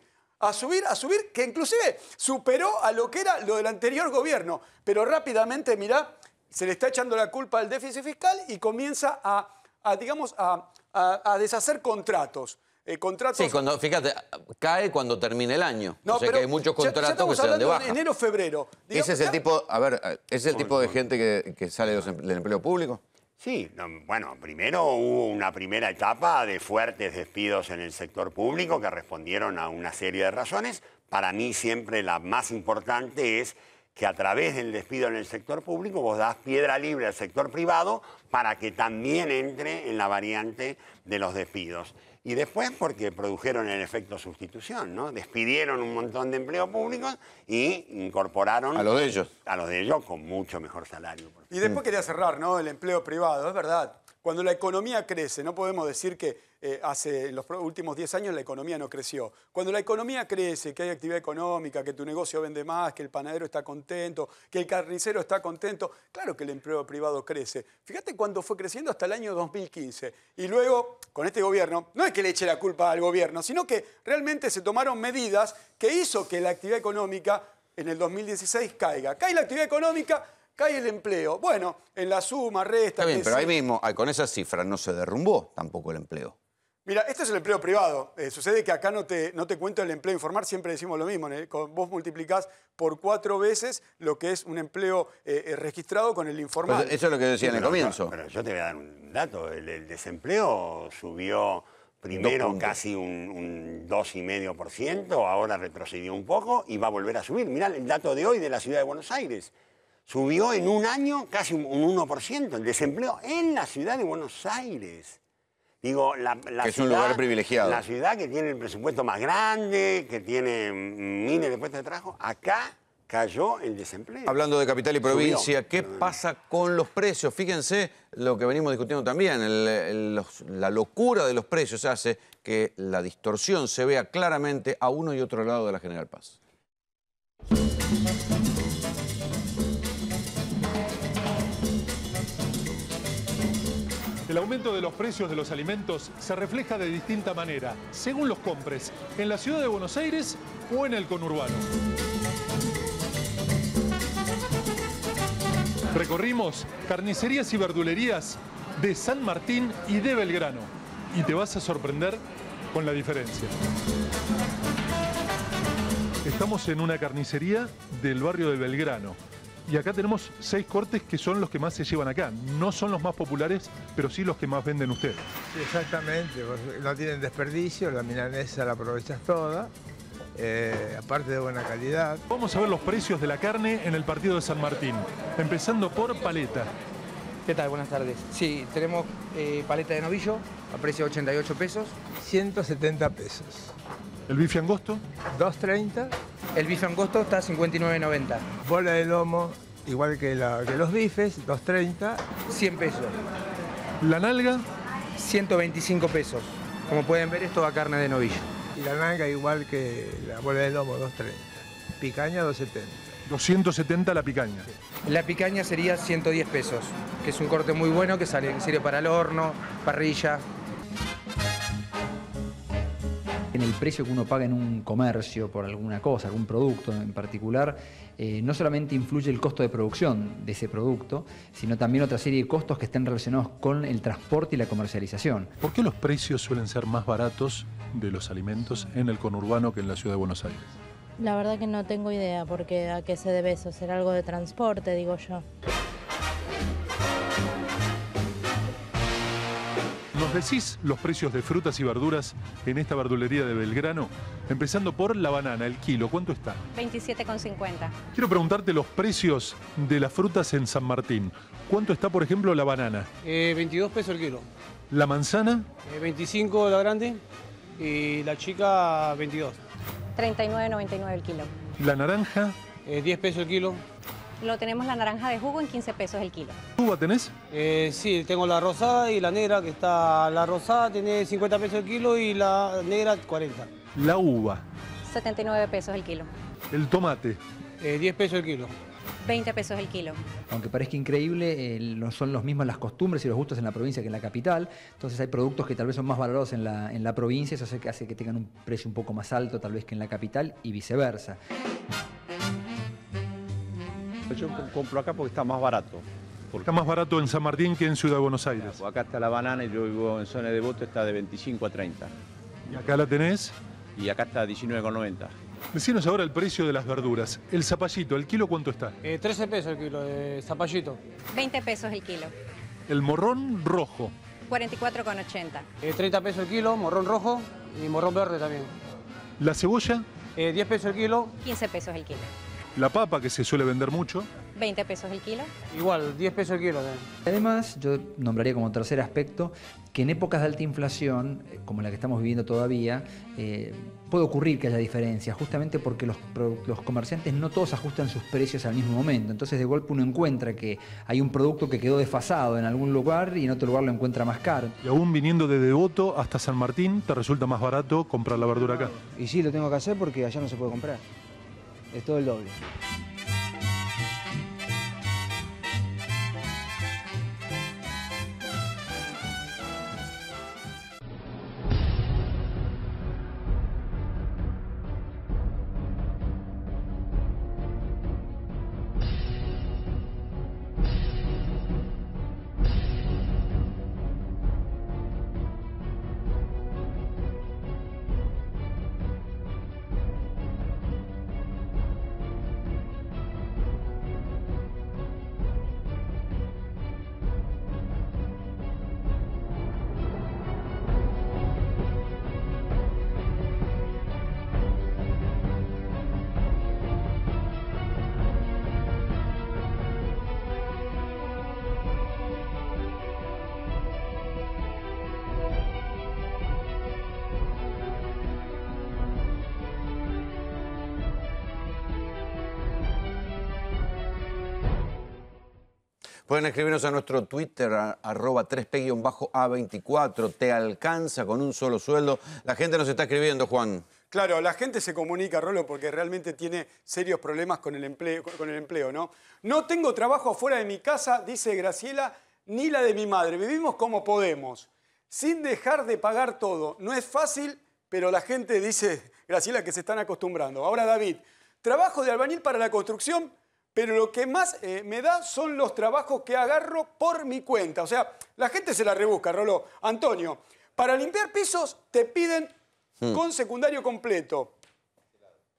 que inclusive superó a lo que era lo del anterior gobierno. Pero rápidamente, mirá, se le está echando la culpa al déficit fiscal y comienza a deshacer contratos. contratos... Sí, fíjate, cae cuando termine el año. No, o sea que hay muchos contratos que se dan de baja. Enero, febrero. ¿Ese es el tipo, ¿es el tipo de gente que sale del empleo público? Sí, bueno, primero hubo una primera etapa de fuertes despidos en el sector público que respondieron a una serie de razones. Para mí siempre la más importante es que a través del despido en el sector público vos das piedra libre al sector privado para que también entre en la variante de los despidos. Y después porque produjeron el efecto sustitución, ¿no? Despidieron un montón de empleo público y incorporaron... A los de ellos. A los de ellos con mucho mejor salario. Y después quería cerrar, ¿no? El empleo privado, es verdad. Cuando la economía crece, no podemos decir que en los últimos 10 años la economía no creció. Cuando la economía crece, que hay actividad económica, que tu negocio vende más, que el panadero está contento, que el carnicero está contento, claro que el empleo privado crece. Fíjate cuándo fue creciendo hasta el año 2015. Y luego, con este gobierno, no es que le eche la culpa al gobierno, sino que realmente se tomaron medidas que hizo que la actividad económica en el 2016 caiga. Cae la actividad económica, cae el empleo. Bueno, en la suma, resta... Está bien, pero ahí mismo, con esas cifras, no se derrumbó tampoco el empleo. Mira, este es el empleo privado. Sucede que acá no te cuento el empleo informal, siempre decimos lo mismo. Vos multiplicás por 4 veces lo que es un empleo registrado con el informal. Pues eso es lo que decía en el comienzo. Pero yo te voy a dar un dato. El desempleo subió primero casi un 2,5%, ahora retrocedió un poco y va a volver a subir. Mirá el dato de hoy de la ciudad de Buenos Aires. Subió en un año casi un 1% el desempleo en la ciudad de Buenos Aires. Digo, la que es ciudad, un lugar privilegiado. La ciudad que tiene el presupuesto más grande, que tiene miles de puestos de trabajo, acá cayó el desempleo. Hablando de capital y provincia, ¿qué pasa con los precios? Fíjense lo que venimos discutiendo también, la locura de los precios hace que la distorsión se vea claramente a uno y otro lado de la General Paz. El aumento de los precios de los alimentos se refleja de distinta manera, según los compres, en la ciudad de Buenos Aires o en el conurbano. Recorrimos carnicerías y verdulerías de San Martín y de Belgrano y te vas a sorprender con la diferencia. Estamos en una carnicería del barrio de Belgrano. Y acá tenemos 6 cortes que son los que más se llevan acá. No son los más populares, pero sí los que más venden ustedes. Sí, exactamente, no tienen desperdicio, la milanesa la aprovechas toda, aparte de buena calidad. Vamos a ver los precios de la carne en el partido de San Martín, empezando por paleta. ¿Qué tal? Buenas tardes. Sí, tenemos paleta de novillo a precio de 88 pesos. 170 pesos. ¿El bife angosto? 2.30. El bife angosto está a 59.90. Bola de lomo, igual que los bifes, 2.30. 100 pesos. ¿La nalga? 125 pesos. Como pueden ver, es toda carne de novillo. Y la nalga igual que la bola de lomo, 2.30. Picaña, 2.70. 270 la picaña. La picaña sería 110 pesos, que es un corte muy bueno que sirve para el horno, parrilla. En el precio que uno paga en un comercio por alguna cosa, algún producto en particular, no solamente influye el costo de producción de ese producto, sino también otra serie de costos que estén relacionados con el transporte y la comercialización. ¿Por qué los precios suelen ser más baratos de los alimentos en el conurbano que en la ciudad de Buenos Aires? La verdad que no tengo idea porque a qué se debe eso, será algo de transporte, digo yo. ¿Nos decís los precios de frutas y verduras en esta verdulería de Belgrano? Empezando por la banana, el kilo, ¿cuánto está? 27,50. Quiero preguntarte los precios de las frutas en San Martín. ¿Cuánto está, por ejemplo, la banana? 22 pesos el kilo. ¿La manzana? 25 la grande y la chica 22. 39,99 el kilo. ¿La naranja? 10 pesos el kilo. Lo tenemos la naranja de jugo en 15 pesos el kilo. ¿Uva tenés? Sí, tengo la rosada y la negra, que está... La rosada tiene 50 pesos el kilo y la negra 40. ¿La uva? 79 pesos el kilo. ¿El tomate? 10 pesos el kilo. 20 pesos el kilo. Aunque parezca increíble, no son los mismos las costumbres y los gustos en la provincia que en la capital. Entonces hay productos que tal vez son más valorados en la provincia, eso hace que tengan un precio un poco más alto tal vez que en la capital y viceversa. Yo compro acá porque está más barato. Está más barato en San Martín que en Ciudad de Buenos Aires. Acá está la banana y yo vivo en zona de Devoto, está de 25 a 30. ¿Y acá la tenés? Y acá está 19,90. Decinos ahora el precio de las verduras. El zapallito, ¿el kilo cuánto está? 13 pesos el kilo de zapallito. 20 pesos el kilo. El morrón rojo. 44,80. 30 pesos el kilo, morrón rojo y morrón verde también. La cebolla. 10 pesos el kilo. 15 pesos el kilo. La papa, que se suele vender mucho. 20 pesos el kilo. Igual, 10 pesos el kilo también. Además, yo nombraría como tercer aspecto que en épocas de alta inflación, como la que estamos viviendo todavía, puede ocurrir que haya diferencias, justamente porque los comerciantes no todos ajustan sus precios al mismo momento. Entonces, de golpe uno encuentra que hay un producto que quedó desfasado en algún lugar y en otro lugar lo encuentra más caro. Y aún viniendo de Devoto hasta San Martín, ¿te resulta más barato comprar la verdura acá? Y sí, lo tengo que hacer porque allá no se puede comprar. Es todo el doble. Pueden escribirnos a nuestro Twitter, @3p_A24. ¿Te alcanza con un solo sueldo? La gente nos está escribiendo, Juan. Claro, la gente se comunica, Rolo, porque realmente tiene serios problemas con el empleo, ¿no? No tengo trabajo afuera de mi casa, dice Graciela, ni la de mi madre. Vivimos como podemos, sin dejar de pagar todo. No es fácil, pero la gente dice, Graciela, que se están acostumbrando. Ahora, David, trabajo de albañil para la construcción, pero lo que más me da son los trabajos que agarro por mi cuenta. O sea, la gente se la rebusca, Rolo. Antonio, para limpiar pisos te piden con secundario completo.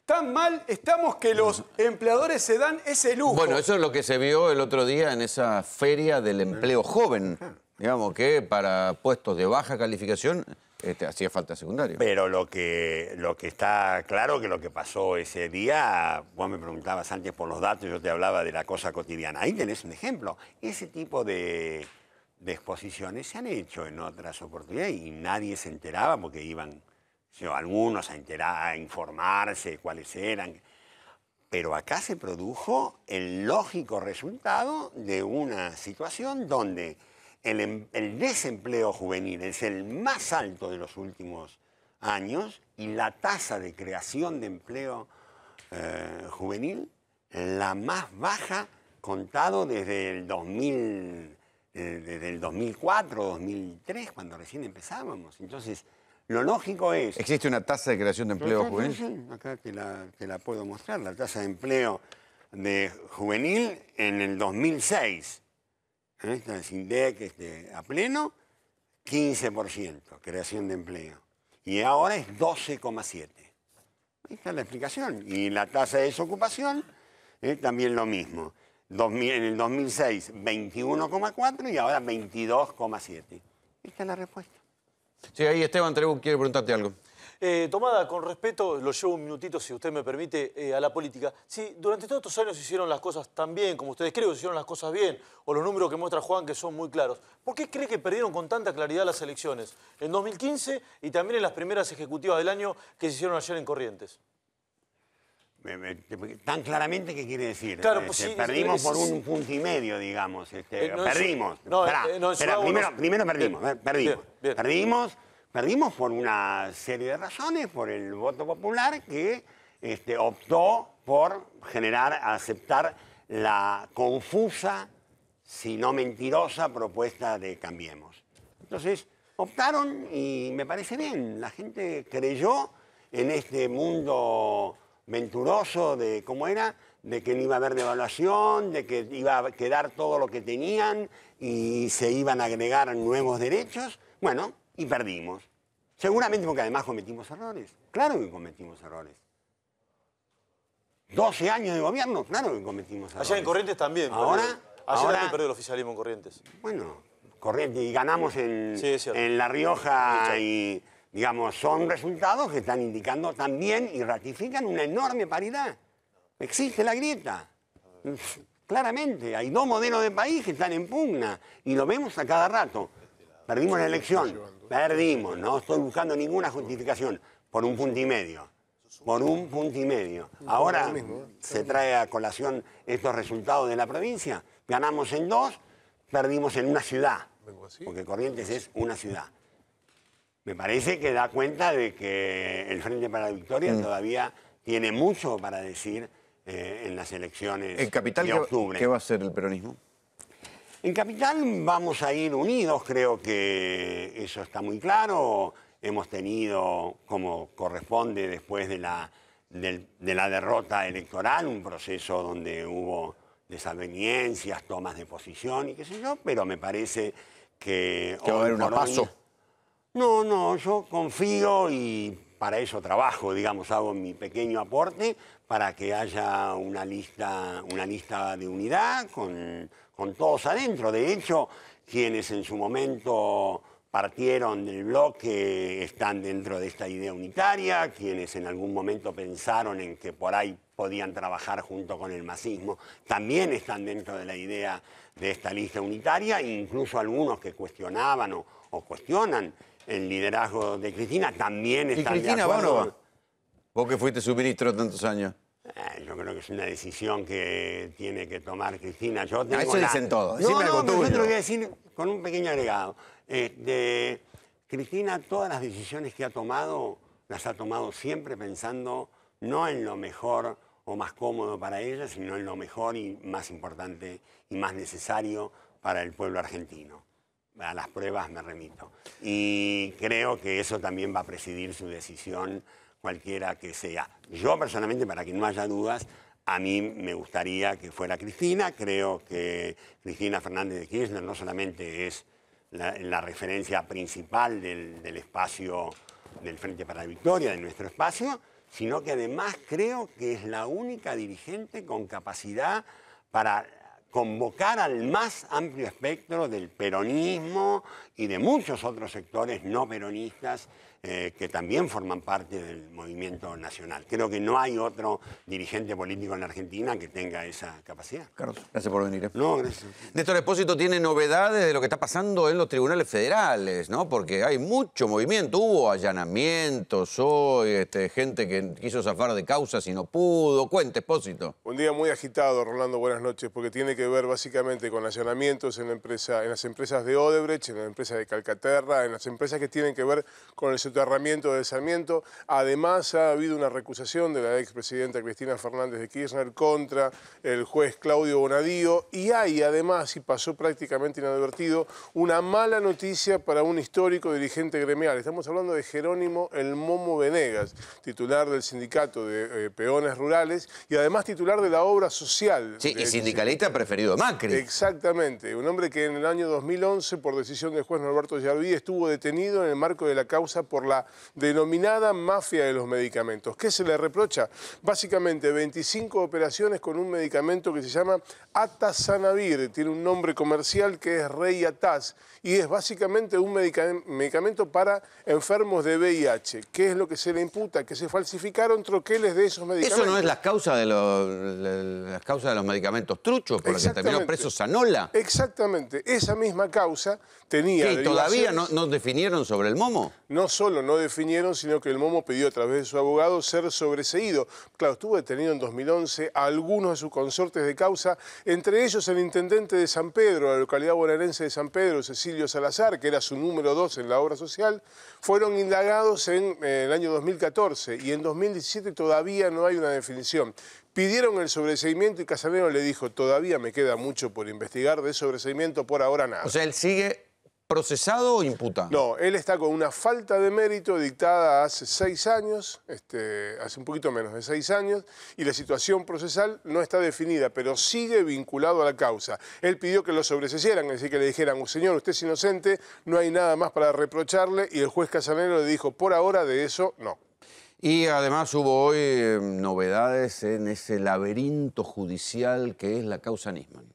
Tan mal estamos que los empleadores se dan ese lujo. Bueno, eso es lo que se vio el otro día en esa feria del empleo joven. Digamos que para puestos de baja calificación hacía falta secundario. Pero lo que está claro que lo que pasó ese día, vos me preguntabas antes por los datos, yo te hablaba de la cosa cotidiana. Ahí tenés un ejemplo. Ese tipo de exposiciones se han hecho en otras oportunidades y nadie se enteraba porque iban algunos a informarse cuáles eran. Pero acá se produjo el lógico resultado de una situación donde el desempleo juvenil es el más alto de los últimos años y la tasa de creación de empleo juvenil la más baja contado desde el 2004, 2003, cuando recién empezábamos. Entonces, lo lógico es... ¿Existe una tasa de creación de empleo juvenil? Sí, acá te la puedo mostrar. La tasa de empleo juvenil en el 2006. Esta es INDEC a pleno, 15% creación de empleo. Y ahora es 12,7%. Ahí está la explicación. Y la tasa de desocupación también lo mismo. En el 2006, 21,4% y ahora 22,7%. Esta es la respuesta. Sí, ahí Esteban Trebuch quiere preguntarte algo. Tomada, con respeto, lo llevo un minutito, si usted me permite, a la política. Si durante todos estos años se hicieron las cosas tan bien, como ustedes creen que se hicieron las cosas bien, o los números que muestra Juan que son muy claros, ¿por qué cree que perdieron con tanta claridad las elecciones en 2015 y también en las primeras ejecutivas del año que se hicieron ayer en Corrientes? Tan claramente, ¿qué quiere decir? Claro, pues perdimos por 1,5 punto, digamos. Perdimos. Primero perdimos. Perdimos por una serie de razones, por el voto popular que optó por aceptar la confusa, si no mentirosa, propuesta de Cambiemos. Entonces, optaron y me parece bien. La gente creyó en este mundo venturoso de cómo era, de que no iba a haber devaluación, de que iba a quedar todo lo que tenían y se iban a agregar nuevos derechos. Bueno, y perdimos. Seguramente porque además cometimos errores. Claro que cometimos errores. 12 años de gobierno, claro que cometimos errores. Allá en Corrientes también. Ahora también perdió el oficialismo en Corrientes. Bueno, Corrientes, y ganamos en La Rioja y, digamos, son resultados que están indicando también y ratifican una enorme paridad. Existe la grieta. Claramente, hay dos modelos de país que están en pugna y lo vemos a cada rato. Perdimos la elección, perdimos, no estoy buscando ninguna justificación, por 1,5 puntos. Por 1,5 puntos. Ahora se trae a colación estos resultados de la provincia. Ganamos en 2, perdimos en una ciudad, porque Corrientes es una ciudad. Me parece que da cuenta de que el Frente para la Victoria todavía tiene mucho para decir en las elecciones ¿En Capital de octubre. qué va a hacer el peronismo? En Capital vamos a ir unidos, creo que eso está muy claro. Hemos tenido, como corresponde después de la derrota electoral, un proceso donde hubo desavenencias, tomas de posición y qué sé yo, pero me parece que... ¿Que va a haber una paso? No, yo confío y para eso trabajo, digamos, hago mi pequeño aporte para que haya una lista de unidad con todos adentro. De hecho, quienes en su momento partieron del bloque están dentro de esta idea unitaria, quienes en algún momento pensaron en que por ahí podían trabajar junto con el masismo, también están dentro de la idea de esta lista unitaria, incluso algunos que cuestionaban o cuestionan el liderazgo de Cristina también están de acuerdo. ¿Y Cristina va o no va? Vos que fuiste su ministro tantos años. Yo creo que es una decisión que tiene que tomar Cristina. Yo tengo eso dicen todos. No, pero yo te lo voy a decir con un pequeño agregado. Cristina, todas las decisiones que ha tomado, las ha tomado siempre pensando no en lo mejor o más cómodo para ella, sino en lo mejor y más importante y más necesario para el pueblo argentino. A las pruebas me remito. Y creo que eso también va a presidir su decisión, cualquiera que sea. Yo personalmente, para que no haya dudas, a mí me gustaría que fuera Cristina. Creo que Cristina Fernández de Kirchner no solamente es la referencia principal del espacio del Frente para la Victoria, de nuestro espacio, sino que además creo que es la única dirigente con capacidad para convocar al más amplio espectro del peronismo y de muchos otros sectores no peronistas que también forman parte del movimiento nacional. Creo que no hay otro dirigente político en la Argentina que tenga esa capacidad. Carlos, gracias por venir. No, gracias. Néstor Espósito tiene novedades de lo que está pasando en los tribunales federales, ¿no? Porque hay mucho movimiento, hubo allanamientos hoy, gente que quiso zafar de causas y no pudo. Cuente, Espósito. Un día muy agitado, Rolando, buenas noches, porque tiene que ver básicamente con allanamientos en las empresas de Odebrecht, en la empresa de Calcaterra, en las empresas que tienen que ver con el soterramiento del Sarmiento. Además, ha habido una recusación de la expresidenta Cristina Fernández de Kirchner contra el juez Claudio Bonadío. Y hay, además, y pasó prácticamente inadvertido, una mala noticia para un histórico dirigente gremial. Estamos hablando de Jerónimo El Momo Venegas, titular del sindicato de peones rurales y además titular de la obra social. Sí, y sindicalista preferido de Macri. Exactamente, un hombre que en el año 2011, por decisión del juez Norberto Yarví, estuvo detenido en el marco de la causa por la denominada mafia de los medicamentos. ¿Qué se le reprocha? Básicamente 25 operaciones con un medicamento que se llama Atazanavir, tiene un nombre comercial que es Rey Ataz y es básicamente un medicamento para enfermos de VIH. ¿Qué es lo que se le imputa? Que se falsificaron troqueles de esos medicamentos. ¿Eso no es la causa de los medicamentos truchos por la que terminó preso Zanola? Exactamente, esa misma causa tenía... ¿Y todavía no definieron sobre el Momo? No solo no definieron, sino que el Momo pidió a través de su abogado ser sobreseído. Claro, estuvo detenido en 2011 a algunos de sus consortes de causa, entre ellos el intendente de San Pedro, la localidad bonaerense de San Pedro, Cecilio Salazar, que era su número 2 en la obra social, fueron indagados en el año 2014 y en 2017 todavía no hay una definición. Pidieron el sobreseimiento y Casanero le dijo, todavía me queda mucho por investigar, de sobreseimiento por ahora nada. O sea, él sigue ¿Procesado o imputado? No, él está con una falta de mérito dictada hace 6 años, hace un poquito menos de 6 años, y la situación procesal no está definida, pero sigue vinculado a la causa. Él pidió que lo sobreseyieran, es decir, que le dijeran, señor, usted es inocente, no hay nada más para reprocharle, y el juez Casanero le dijo, por ahora de eso, no. Y además hubo hoy novedades en ese laberinto judicial que es la causa Nisman.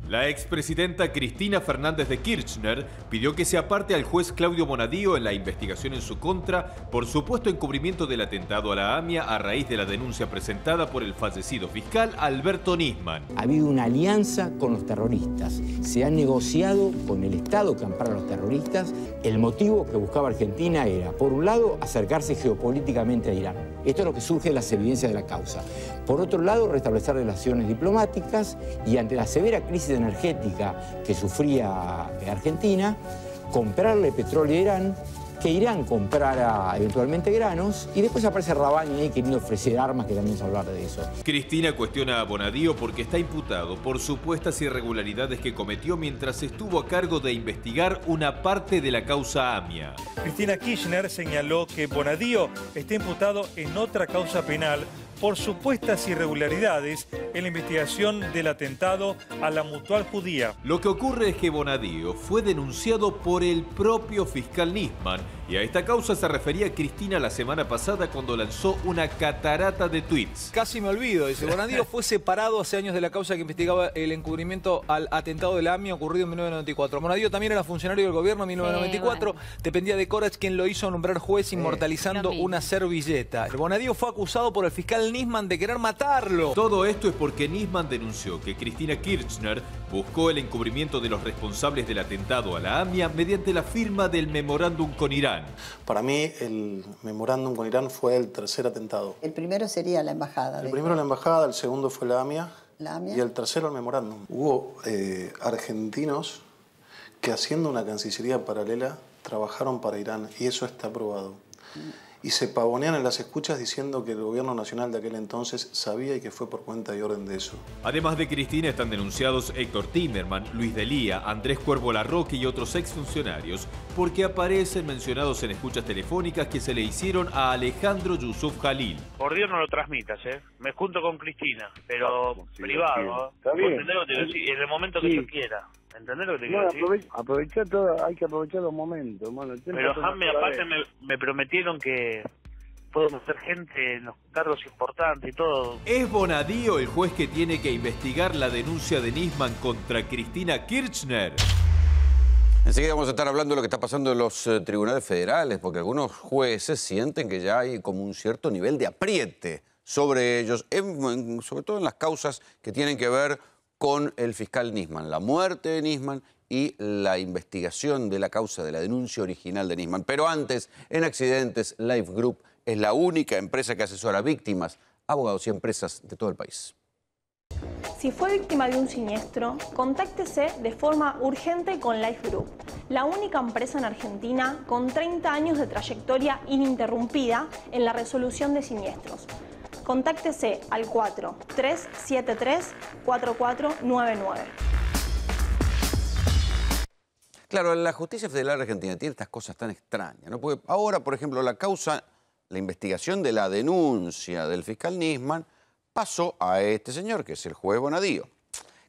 La expresidenta Cristina Fernández de Kirchner pidió que se aparte al juez Claudio Bonadío en la investigación en su contra por supuesto encubrimiento del atentado a la AMIA a raíz de la denuncia presentada por el fallecido fiscal Alberto Nisman. Ha habido una alianza con los terroristas. Se ha negociado con el Estado que ampara a los terroristas. El motivo que buscaba Argentina era, por un lado, acercarse geopolíticamente a Irán. Esto es lo que surge de las evidencias de la causa. Por otro lado, restablecer relaciones diplomáticas y ante la severa crisis energética que sufría Argentina, comprarle petróleo a Irán, que Irán comprara eventualmente granos y después aparece Rabani ahí queriendo ofrecer armas, que también se hablar de eso. Cristina cuestiona a Bonadío porque está imputado por supuestas irregularidades que cometió mientras estuvo a cargo de investigar una parte de la causa AMIA. Cristina Kirchner señaló que Bonadío está imputado en otra causa penal por supuestas irregularidades en la investigación del atentado a la Mutual Judía. Lo que ocurre es que Bonadío fue denunciado por el propio fiscal Nisman y a esta causa se refería Cristina la semana pasada cuando lanzó una catarata de tweets. Casi me olvido, dice, Bonadío fue separado hace años de la causa que investigaba el encubrimiento al atentado de la AMIA ocurrido en 1994. Bonadío también era funcionario del gobierno en 1994, dependía de Corach, quien lo hizo nombrar juez inmortalizando una servilleta. Bonadío fue acusado por el fiscal Nisman de querer matarlo. Todo esto es porque Nisman denunció que Cristina Kirchner buscó el encubrimiento de los responsables del atentado a la AMIA mediante la firma del memorándum con Irán. Para mí el memorándum con Irán fue el tercer atentado. El primero sería la embajada. El primero la embajada, el segundo fue la AMIA. ¿La AMIA? Y el tercero el memorándum. Hubo argentinos que haciendo una cancillería paralela trabajaron para Irán y eso está probado. Y se pavonean en las escuchas diciendo que el gobierno nacional de aquel entonces sabía y que fue por cuenta y orden de eso. Además de Cristina están denunciados Héctor Timerman, Luis Delía, Andrés Cuervo Larroque y otros exfuncionarios porque aparecen mencionados en escuchas telefónicas que se le hicieron a Alejandro Yusuf Jalil. Por Dios no lo transmitas, me junto con Cristina, pero sí, privado. Está bien. En el momento que yo quiera. ¿Entendés lo que te quiero decir? Aprovechar todo, hay que aprovechar los momentos, hermano. Pero Jaime, aparte me prometieron que puedo meter gente en los cargos importantes y todo. ¿Es Bonadío el juez que tiene que investigar la denuncia de Nisman contra Cristina Kirchner? Enseguida vamos a estar hablando de lo que está pasando en los tribunales federales, porque algunos jueces sienten que ya hay como un cierto nivel de apriete sobre ellos, sobre todo en las causas que tienen que ver con el fiscal Nisman, la muerte de Nisman y la investigación de la causa de la denuncia original de Nisman. Pero antes, en accidentes, Life Group es la única empresa que asesora a víctimas, abogados y empresas de todo el país. Si fue víctima de un siniestro, contáctese de forma urgente con Life Group, la única empresa en Argentina con 30 años de trayectoria ininterrumpida en la resolución de siniestros. Contáctese al 4373-4499. Claro, la justicia federal argentina tiene estas cosas tan extrañas, ¿no? Porque ahora, por ejemplo, la investigación de la denuncia del fiscal Nisman pasó a este señor, que es el juez Bonadío.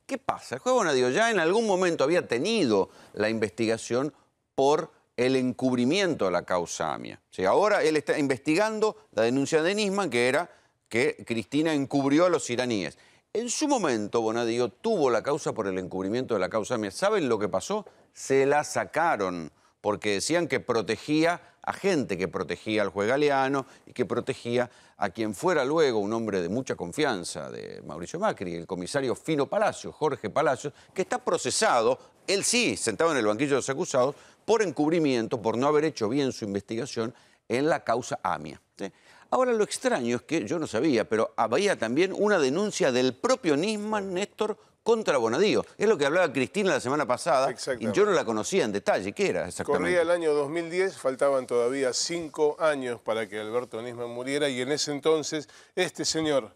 ¿Qué pasa? El juez Bonadío ya en algún momento había tenido la investigación por el encubrimiento de la causa AMIA. O sea, ahora él está investigando la denuncia de Nisman, que era que Cristina encubrió a los iraníes. En su momento, Bonadío tuvo la causa por el encubrimiento de la causa AMIA. ¿Saben lo que pasó? Se la sacaron, porque decían que protegía a gente, que protegía al juez Galeano y que protegía a quien fuera luego un hombre de mucha confianza de Mauricio Macri, el comisario Fino Palacios, Jorge Palacios, que está procesado, él sí, sentado en el banquillo de los acusados, por encubrimiento, por no haber hecho bien su investigación en la causa AMIA. ¿Sí? Ahora, lo extraño es que yo no sabía, pero había también una denuncia del propio Nisman, Néstor, contra Bonadío. Es lo que hablaba Cristina la semana pasada y yo no la conocía en detalle. ¿Qué era exactamente? Corría el año 2010, faltaban todavía 5 años para que Alberto Nisman muriera y en ese entonces este señor,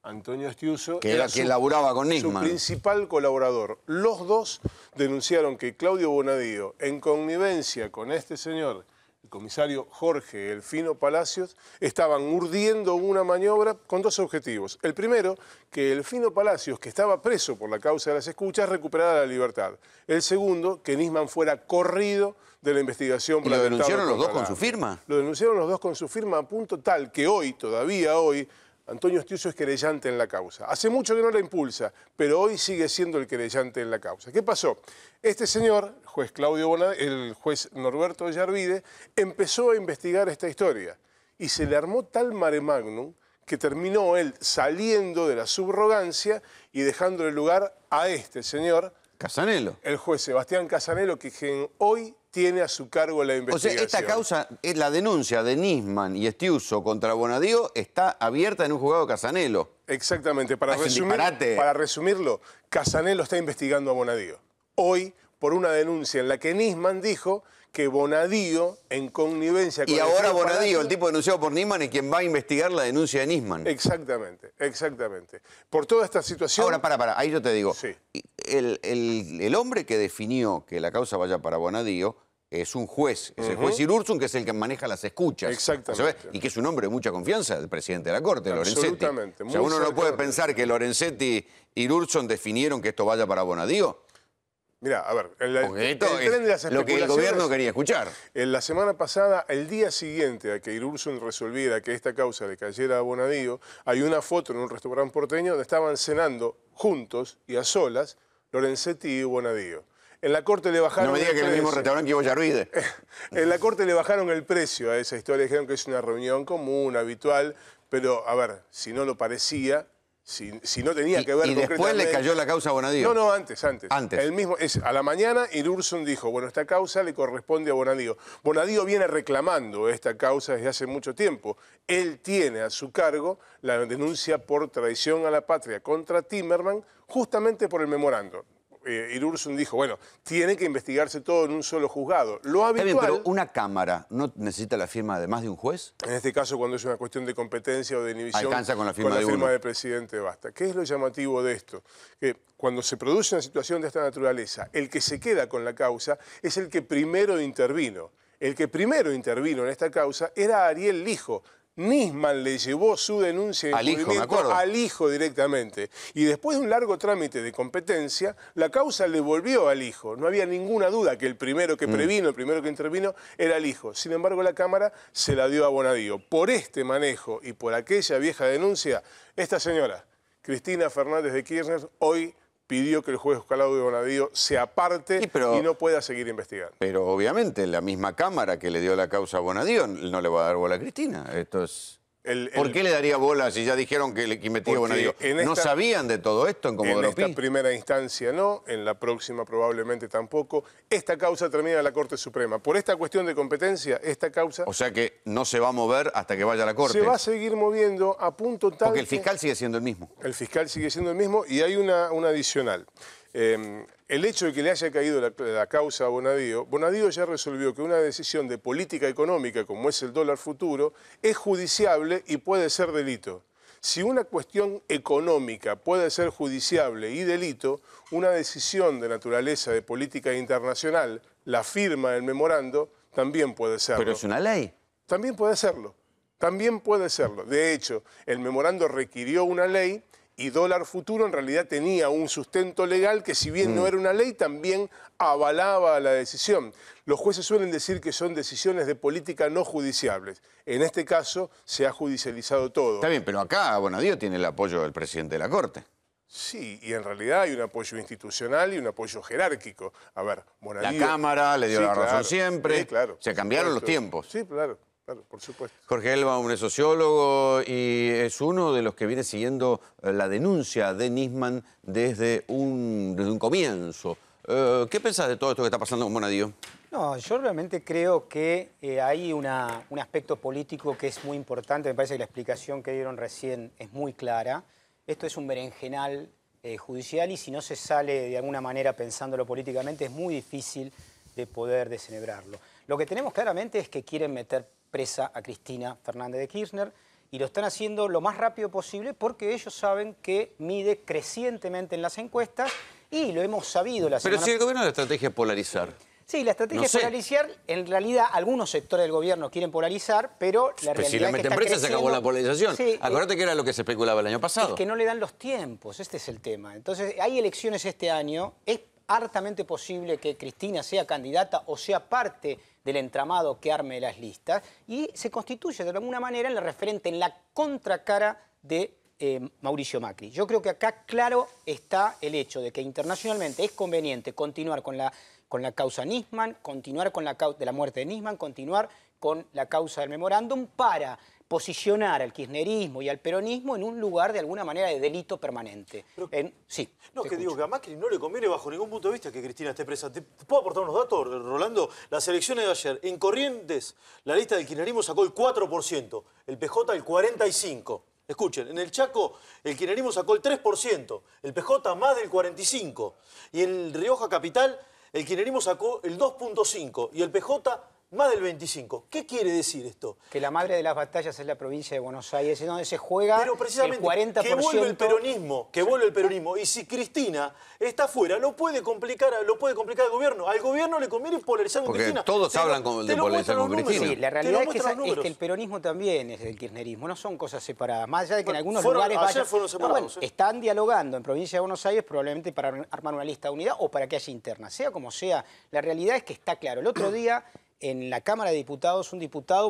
Antonio Estiuso, que era quien laburaba con Nisman, su principal colaborador. Los dos denunciaron que Claudio Bonadío, en connivencia con este señor, el comisario Jorge Elfino Palacios, estaban urdiendo una maniobra con dos objetivos. El primero, que Elfino Palacios, que estaba preso por la causa de las escuchas, recuperara la libertad. El segundo, que Nisman fuera corrido de la investigación. ¿Y lo denunciaron los dos con su firma? Lo denunciaron los dos con su firma, a punto tal que hoy, todavía hoy, Antonio Estiuso es querellante en la causa. Hace mucho que no la impulsa, pero hoy sigue siendo el querellante en la causa. ¿Qué pasó? Este señor, el juez Norberto Yarvide, empezó a investigar esta historia y se le armó tal mare magnum que terminó él saliendo de la subrogancia y dejándole lugar a este señor, Casanelo, el juez Sebastián Casanelo, que hoy tiene a su cargo la investigación. O sea, esta causa, la denuncia de Nisman y Estiuso contra Bonadío está abierta en un juzgado de Casanelo. Exactamente. Para resumirlo, Casanelo está investigando a Bonadío. Hoy, por una denuncia en la que Nisman dijo que Bonadío, en connivencia con... Y ahora Bonadío, el tipo denunciado por Nisman, es quien va a investigar la denuncia de Nisman. Exactamente, exactamente. Por toda esta situación... Ahora, para, ahí yo te digo. Sí. El hombre que definió que la causa vaya para Bonadío es un juez, es el juez Irurzun, que es el que maneja las escuchas. Exactamente. Y que es un hombre de mucha confianza del presidente de la Corte, Lorenzetti. Absolutamente. O sea, uno no puede pensar que Lorenzetti y Irurzun definieron que esto vaya para Bonadío. Mira, a ver, el tren de las especulaciones, lo que el gobierno quería escuchar. En la semana pasada, el día siguiente a que Irurzun resolviera que esta causa le cayera a Bonadío, hay una foto en un restaurante porteño donde estaban cenando juntos y a solas Lorenzetti y Bonadío. En la Corte le bajaron... No me diga que en el mismo restaurante que vos Yarvide. En la Corte le bajaron el precio a esa historia, dijeron que es una reunión común, habitual, pero, a ver, si no lo parecía... Si no tenía que ver ¿Y después le cayó la causa a Bonadío? No, antes. El mismo, a la mañana Irurzun dijo, bueno, esta causa le corresponde a Bonadío. Bonadío viene reclamando esta causa desde hace mucho tiempo. Él tiene a su cargo la denuncia por traición a la patria contra Timerman, justamente por el memorando. Irurzun dijo, bueno, tiene que investigarse todo en un solo juzgado. Lo habitual... Está bien, pero una Cámara no necesita la firma de más de un juez. En este caso, cuando es una cuestión de competencia o de inhibición... Alcanza con la firma de uno. del presidente basta. ¿Qué es lo llamativo de esto? Que cuando se produce una situación de esta naturaleza, el que se queda con la causa es el que primero intervino. El que primero intervino en esta causa era Ariel Lijo. Nisman le llevó su denuncia de encubrimiento al hijo directamente. Y después de un largo trámite de competencia, la causa le volvió al hijo. No había ninguna duda que el primero que previno, el primero que intervino, era el hijo. Sin embargo, la Cámara se la dio a Bonadío. Por este manejo y por aquella vieja denuncia, esta señora, Cristina Fernández de Kirchner, hoy pidió que el juez Claudio Bonadío se aparte y no pueda seguir investigando. Pero obviamente la misma Cámara que le dio la causa a Bonadío no le va a dar bola a Cristina. Esto es... ¿Por qué le daría bola si ya dijeron que investigue Bonadío? ¿No sabían de todo esto en Comodoro Pi? En esta primera instancia no, en la próxima probablemente tampoco. Esta causa termina en la Corte Suprema. Por esta cuestión de competencia, esta causa... O sea que no se va a mover hasta que vaya a la Corte. Se va a seguir moviendo a punto tal... Porque el fiscal sigue siendo el mismo. El fiscal sigue siendo el mismo y hay una adicional. El hecho de que le haya caído la causa a Bonadío, Bonadío ya resolvió que una decisión de política económica, como es el dólar futuro, es judiciable y puede ser delito. Si una cuestión económica puede ser judiciable y delito, una decisión de naturaleza de política internacional, la firma del memorando, también puede serlo. ¿Pero es una ley? También puede serlo. También puede serlo. De hecho, el memorando requirió una ley y dólar futuro en realidad tenía un sustento legal que, si bien no era una ley, también avalaba la decisión. Los jueces suelen decir que son decisiones de política no judiciables. En este caso se ha judicializado todo. Está bien, pero acá Bonadío tiene el apoyo del presidente de la Corte. Sí, y en realidad hay un apoyo institucional y un apoyo jerárquico. A ver, Bonadío... La Cámara le dio la razón siempre. Sí, claro. Se cambiaron los tiempos. Sí, claro. Claro, por supuesto. Jorge Elbaum es sociólogo y es uno de los que viene siguiendo la denuncia de Nisman desde un comienzo. ¿Qué pensás de todo esto que está pasando con Bonadío? No, yo realmente creo que hay un aspecto político que es muy importante. Me parece que la explicación que dieron recién es muy clara. Esto es un berenjenal judicial y si no se sale de alguna manera pensándolo políticamente es muy difícil de poder desenhebrarlo. Lo que tenemos claramente es que quieren meter presa a Cristina Fernández de Kirchner y lo están haciendo lo más rápido posible porque ellos saben que mide crecientemente en las encuestas y lo hemos sabido la semana... Pero si el gobierno la estrategia es polarizar. Sí, la estrategia es polarizar. En realidad, algunos sectores del gobierno quieren polarizar, pero la realidad si la es que mete está empresa se acabó la polarización. Sí, Acordate que era lo que se especulaba el año pasado. es que no le dan los tiempos, este es el tema. Entonces, hay elecciones este año, es hartamente posible que Cristina sea candidata o sea parte del entramado que arme las listas y se constituye de alguna manera en la referente, en la contracara de Mauricio Macri. Yo creo que acá claro está el hecho de que internacionalmente es conveniente continuar con la causa Nisman, continuar con la causa de la muerte de Nisman, continuar con la causa del memorándum para posicionar al kirchnerismo y al peronismo en un lugar de alguna manera de delito permanente. Sí. No, que digo que a Macri no le conviene bajo ningún punto de vista que Cristina esté presa. ¿Te puedo aportar unos datos, Rolando? Las elecciones de ayer, en Corrientes, la lista del kirchnerismo sacó el 4%, el PJ el 45%. Escuchen, en el Chaco el kirchnerismo sacó el 3%, el PJ más del 45%. Y en Rioja Capital el kirchnerismo sacó el 2.5% y el PJ más del 25%. ¿Qué quiere decir esto? Que la madre de las batallas es la provincia de Buenos Aires, en donde se juega el 40%. Que vuelve el peronismo, Y si Cristina está fuera, lo puede complicar al gobierno. Al gobierno le conviene polarizar con Cristina. Porque todos hablan de polarizar con Cristina. Sí, la realidad es que el peronismo también es del kirchnerismo, no son cosas separadas. Más allá de que en algunos lugares fueron separados, están dialogando en provincia de Buenos Aires probablemente para armar una lista de unidad o para que haya interna. Sea como sea, la realidad es que está claro. El otro día, en la Cámara de Diputados, un diputado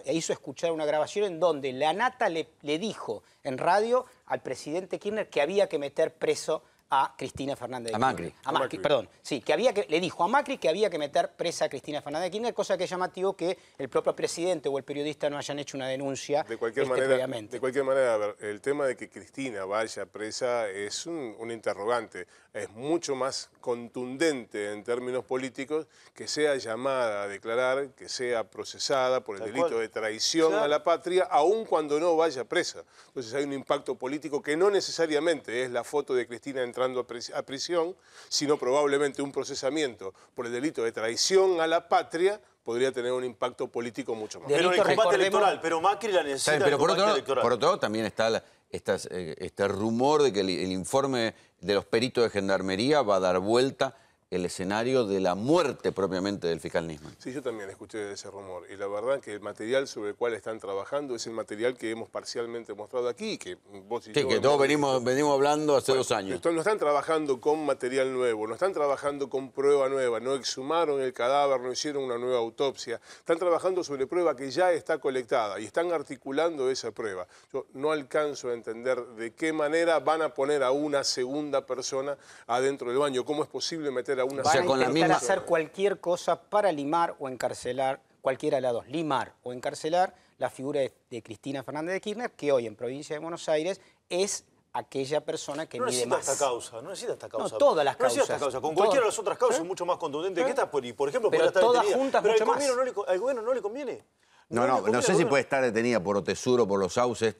hizo escuchar una grabación en donde la Nata le dijo en radio al presidente Kirchner que había que meter preso a Cristina Fernández de Kirchner. A Macri. Perdón, sí, le dijo a Macri que había que meter presa a Cristina Fernández de Kirchner, cosa que es llamativo que el propio presidente o el periodista no hayan hecho una denuncia previamente. De cualquier manera, a ver, el tema de que Cristina vaya presa es un interrogante. Es mucho más contundente en términos políticos que sea llamada a declarar, que sea procesada por el delito de traición a la patria, aun cuando no vaya presa. Entonces hay un impacto político que no necesariamente es la foto de Cristina entrando a prisión, sino probablemente un procesamiento por el delito de traición a la patria podría tener un impacto político mucho más. Pero en el combate electoral, pero Macri la necesita. Pero por otro lado también está este rumor de que el informe de los peritos de Gendarmería va a dar vuelta el escenario de la muerte propiamente del fiscal Nisman. Sí, yo también escuché ese rumor. Y la verdad que el material sobre el cual están trabajando es el material que hemos parcialmente mostrado aquí. Que vos y yo que todos venimos hablando hace 2 años. No están trabajando con material nuevo, no están trabajando con prueba nueva, no exhumaron el cadáver, no hicieron una nueva autopsia. Están trabajando sobre prueba que ya está colectada y están articulando esa prueba. Yo no alcanzo a entender de qué manera van a poner a una segunda persona adentro del baño. ¿Cómo es posible meter a una segunda persona? Van a intentar hacer cualquier cosa para limar o encarcelar, cualquiera de las dos, limar o encarcelar la figura de Cristina Fernández de Kirchner, que hoy en provincia de Buenos Aires es aquella persona que mide más. No necesita esta causa. No, todas las causas. No necesita esta causa. Con cualquiera de las otras causas es mucho más contundente que esta. Por ejemplo, pero estar todas detenida. juntas Pero mucho más. ¿Al gobierno no le conviene? No sé si puede estar detenida por Otesuro, por los sauces.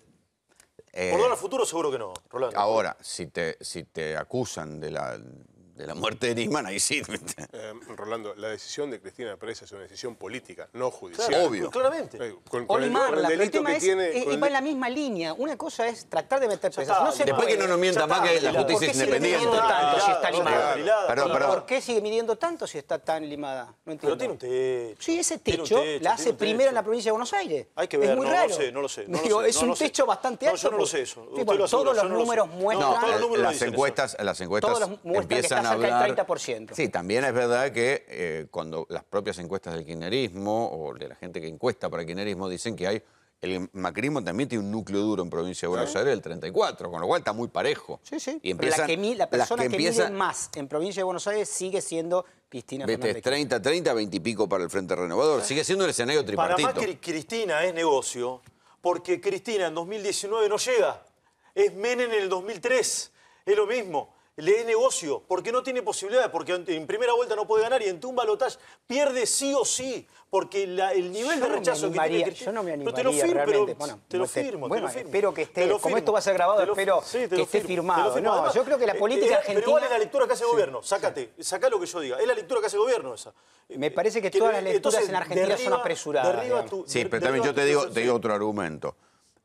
Por Dólar Futuro seguro que no, Rolando. Ahora, si te acusan de la muerte de Nisman, ahí sí. Rolando, la decisión de Cristina presa es una decisión política, no judicial. Claro, obvio. Claramente. Con limarla, el tema va en la misma línea. Una cosa es tratar de meter presas. No después que no nos mienta más que la justicia es independiente. ¿Por qué sigue midiendo tanto si está limada? Perdón. ¿Por qué sigue midiendo tanto si está tan limada? No entiendo. Pero tiene un techo. Sí, ese techo la hace primero en la provincia de Buenos Aires. Hay que ver, es muy raro. No lo sé. Es un techo bastante alto. Yo no lo sé eso. Todos los números muestran... Las encuestas empiezan a hablar... Sí, también es verdad que cuando las propias encuestas del kirchnerismo o de la gente que encuesta para el kirchnerismo dicen que el macrismo también tiene un núcleo duro en provincia de Buenos Aires del 34, con lo cual está muy parejo. Sí. Y la persona que mide más en provincia de Buenos Aires sigue siendo Cristina Fernández. 30, 20 y pico para el Frente Renovador. Sigue siendo el escenario tripartito. Para Macri, Cristina es negocio, porque Cristina en 2019 no llega. Es Menem en el 2003. Es lo mismo. Le es negocio, porque no tiene posibilidades, porque en primera vuelta no puede ganar y en un balotaje pierde sí o sí, porque el nivel de rechazo que tiene Cristina... Yo no me animaría te lo firmo, realmente. Te lo firmo. Espero que esté, como esto va a ser grabado, espero que esté firmado. No, además, yo creo que la política argentina... Pero igual es la lectura que hace el gobierno, sacá lo que yo diga, es la lectura que hace el gobierno esa. Me parece que todas las lecturas en Argentina son apresuradas. Sí, pero también yo te digo otro argumento.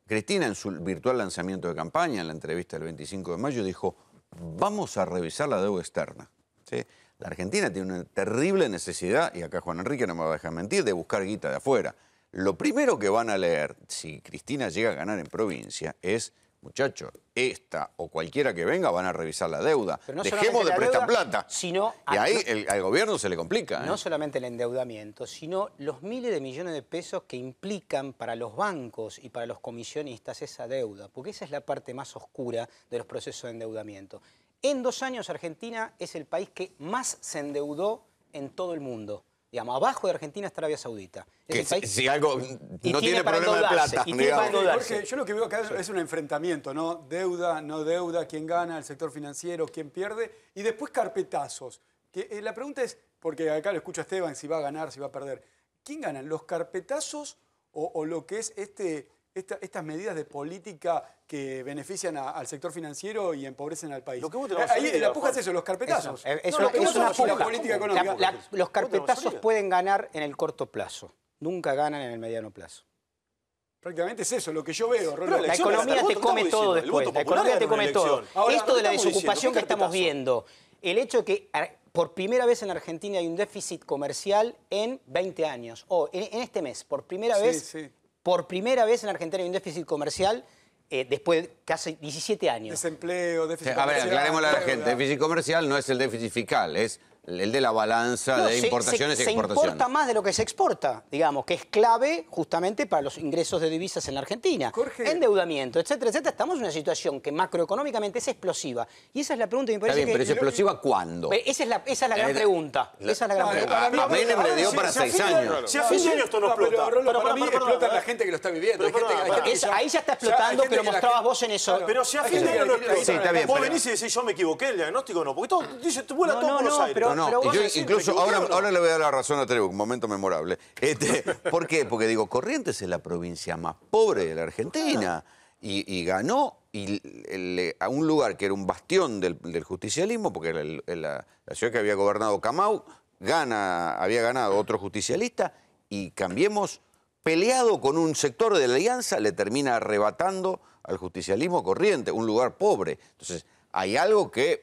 Cristina, en su virtual lanzamiento de campaña, en la entrevista del 25 de mayo, dijo, vamos a revisar la deuda externa. ¿Sí? La Argentina tiene una terrible necesidad, y acá Juan Enrique no me va a dejar mentir, de buscar guita de afuera. Lo primero que van a leer, si Cristina llega a ganar en provincia, es, muchachos, esta o cualquiera que venga van a revisar la deuda. No dejemos de prestar plata. Sino y ahí al gobierno se le complica. No solamente el endeudamiento, sino los miles de millones de pesos que implican para los bancos y para los comisionistas esa deuda, porque esa es la parte más oscura de los procesos de endeudamiento. En 2 años Argentina es el país que más se endeudó en todo el mundo. Digamos, abajo de Argentina está Arabia Saudita. Es el país... Si algo no tiene problema de plata. Jorge, yo lo que veo acá es un enfrentamiento, ¿no? Deuda, no deuda, quién gana, el sector financiero, quién pierde, y después carpetazos. Que, la pregunta es, porque acá lo escucho a Esteban, si va a ganar, si va a perder. ¿Quién gana, los carpetazos o lo que es estas medidas de política que benefician al sector financiero y empobrecen al país? Ahí la puja es eso, los carpetazos. Es una puja. La política económica. Los carpetazos pueden ganar en el corto plazo, nunca ganan en el mediano plazo. Prácticamente es eso, lo que yo veo. La economía te come todo después. La economía te come todo. Esto de la desocupación que estamos viendo, el hecho de que por primera vez en Argentina hay un déficit comercial en 20 años, o en este mes, por primera vez... Por primera vez en Argentina hay un déficit comercial después de casi 17 años. Desempleo, déficit comercial. A ver, aclarémosle a la gente. Déficit comercial no es el déficit fiscal, es el de la balanza de importaciones y exportaciones. Se importa más de lo que se exporta, digamos, que es clave justamente para los ingresos de divisas en la Argentina. Jorge. Endeudamiento, etcétera, etcétera. Estamos en una situación que macroeconómicamente es explosiva. Y esa es la pregunta que me parece Está bien, pero ¿es explosiva cuándo? Esa es la gran pregunta. Esa es la gran pregunta. A Menem le dio para 6 años. Si a fin de año esto no explota. Para mí explota la gente que lo está viviendo. Ahí ya está explotando, pero mostrabas vos en eso. Pero si a fin de año no explota, vos venís y decís, yo me equivoqué, el diagnóstico no. Porque todo dice, vuela todo por los aires. Incluso ahora le voy a dar la razón a Treu, un momento memorable. ¿Por qué? Porque digo, Corrientes es la provincia más pobre de la Argentina y ganó a un lugar que era un bastión del justicialismo, porque la ciudad que había gobernado Camau había ganado otro justicialista, y Cambiemos, peleado con un sector de la alianza, le termina arrebatando al justicialismo Corrientes, un lugar pobre. Entonces, hay algo que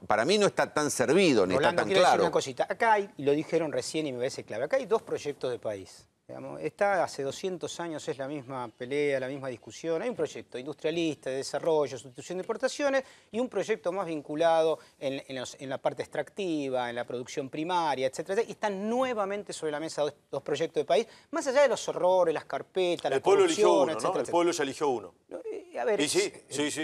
para mí no está tan servido, ni está tan claro. Decir una cosita. Acá hay, y lo dijeron recién y me parece clave, acá hay 2 proyectos de país. Digamos, hace 200 años es la misma pelea, la misma discusión. Hay un proyecto industrialista, de desarrollo, sustitución de importaciones, y un proyecto más vinculado en la parte extractiva, en la producción primaria, etcétera. Y están nuevamente sobre la mesa 2 proyectos de país, más allá de los horrores, las carpetas, la corrupción, etcétera. El pueblo ya eligió uno. A ver, sí,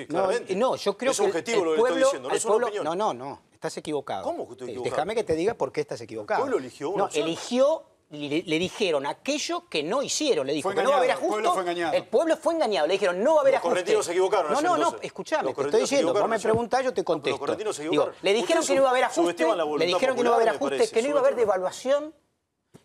claramente. No, yo creo que es objetivo lo que le estoy diciendo, no es una opinión. No, estás equivocado. ¿Cómo que estoy equivocado? Déjame que te diga por qué estás equivocado. El pueblo eligió uno. No, eligió... Le dijeron aquello que no hicieron. Le dijo que no va a haber ajuste. El pueblo fue engañado. Le dijeron no va a haber ajuste. Los correntinos se equivocaron. No, escuchame, te estoy diciendo. Vos me preguntás, yo te contesto. Los correntinos se equivocaron. Le dijeron que no iba a haber ajuste. Le dijeron que no iba a haber ajuste, que no iba a haber devaluación,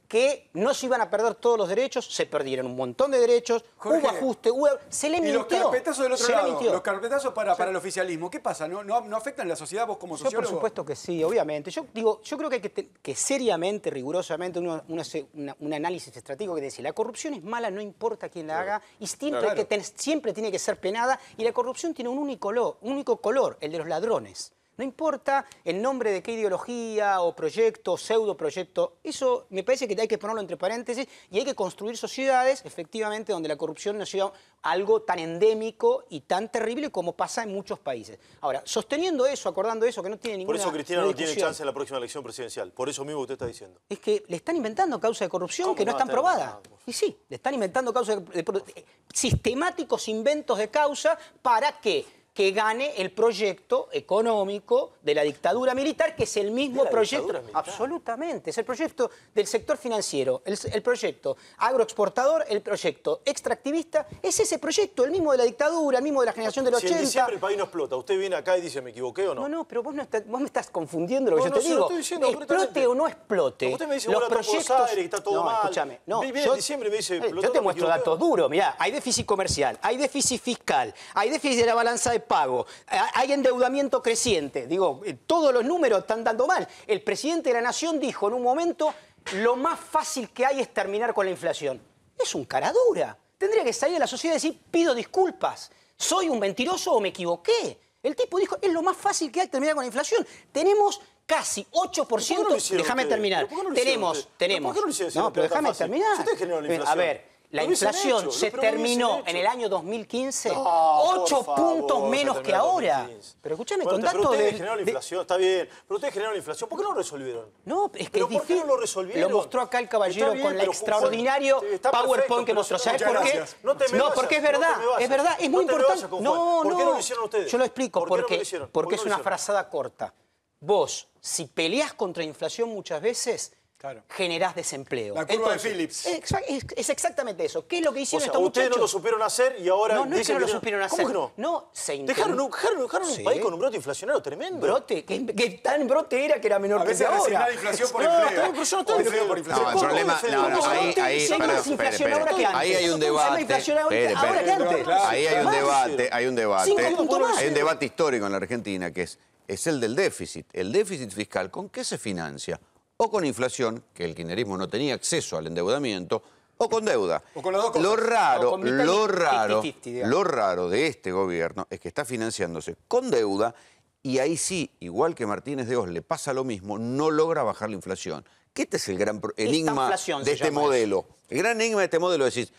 que no se iban a perder todos los derechos, se perdieron un montón de derechos, Jorge, hubo ajuste, se le mintió. Y los carpetazos del otro lado, los carpetazos para el oficialismo, ¿qué pasa? ¿No afectan a la sociedad vos como sociólogo? Por supuesto que sí, obviamente. Yo creo que hay que seriamente, rigurosamente, un análisis estratégico que dice, la corrupción es mala, no importa quién la haga, y siempre tiene que ser penada, y la corrupción tiene un único color, el de los ladrones. No importa el nombre de qué ideología o proyecto, pseudoproyecto, eso me parece que hay que ponerlo entre paréntesis y hay que construir sociedades, efectivamente, donde la corrupción no sea algo tan endémico y tan terrible como pasa en muchos países. Ahora, sosteniendo eso, acordando eso, que no tiene ninguna Por eso Cristina no tiene chance en la próxima elección presidencial, por eso mismo usted está diciendo. Es que le están inventando causas de corrupción que no están probadas. Y sí, le están inventando causas sistemáticos inventos de causa para que gane el proyecto económico de la dictadura militar, que es el mismo proyecto. Absolutamente, es el proyecto del sector financiero, el proyecto agroexportador, el proyecto extractivista, es ese proyecto, el mismo de la dictadura, el mismo de la generación del 80. Si en diciembre el país no explota, ¿usted viene acá y dice, ¿me equivoqué o no? No, pero vos me estás confundiendo lo que yo te digo. Explote o no explote. Usted me dice, los proyectos... Buenos Aires, está todo mal. Escúchame, viene en diciembre y me dice, yo te muestro datos duros, mirá, hay déficit comercial, hay déficit fiscal, hay déficit de la balanza de pago, hay endeudamiento creciente. Digo, todos los números están dando mal. El presidente de la Nación dijo en un momento, lo más fácil que hay es terminar con la inflación. Es un cara dura. tendría que salir a la sociedad y decir, pido disculpas, ¿soy un mentiroso o me equivoqué? El tipo dijo, es lo más fácil que hay terminar con la inflación. Tenemos casi 8%. Déjame terminar. Tenemos. No, pero déjame terminar. A ver, la inflación se terminó en el año 2015 8 puntos menos que ahora. Pero escúchame, con datos ustedes generaron la inflación, está bien. Pero ustedes generaron la inflación, ¿por qué no lo resolvieron? No, es que es difícil. ¿Por qué no lo resolvieron? Lo mostró acá el caballero con el extraordinario PowerPoint que mostró. ¿Sabes por qué? No, porque es verdad, es muy importante. No, ¿por qué no lo hicieron ustedes? Yo lo explico, porque es una frazada corta. Vos, si peleás contra inflación muchas veces, generás desempleo. La curva de Phillips. Es exactamente eso. ¿Qué es lo que hicieron estos ustedes muchachos? no lo supieron hacer y ahora no es que no lo supieron hacer. ¿Cómo que no? No, se dejaron un país con un brote inflacionario tremendo. Brote, que tan brote era que era menor que ahora. A veces resignar inflación por empleo. Pero yo no estoy empleo por inflación. No, el problema... Ahí hay un debate. Ahí hay un debate histórico en la Argentina que es el del déficit. El déficit fiscal, ¿con qué se financia? O con inflación, que el kirchnerismo no tenía acceso al endeudamiento, o con deuda. O con las dos cosas. Lo raro de este gobierno es que está financiándose con deuda y ahí sí, igual que Martínez de Oz le pasa lo mismo, no logra bajar la inflación. Que este es el gran enigma de este modelo. El gran enigma de este modelo es decir,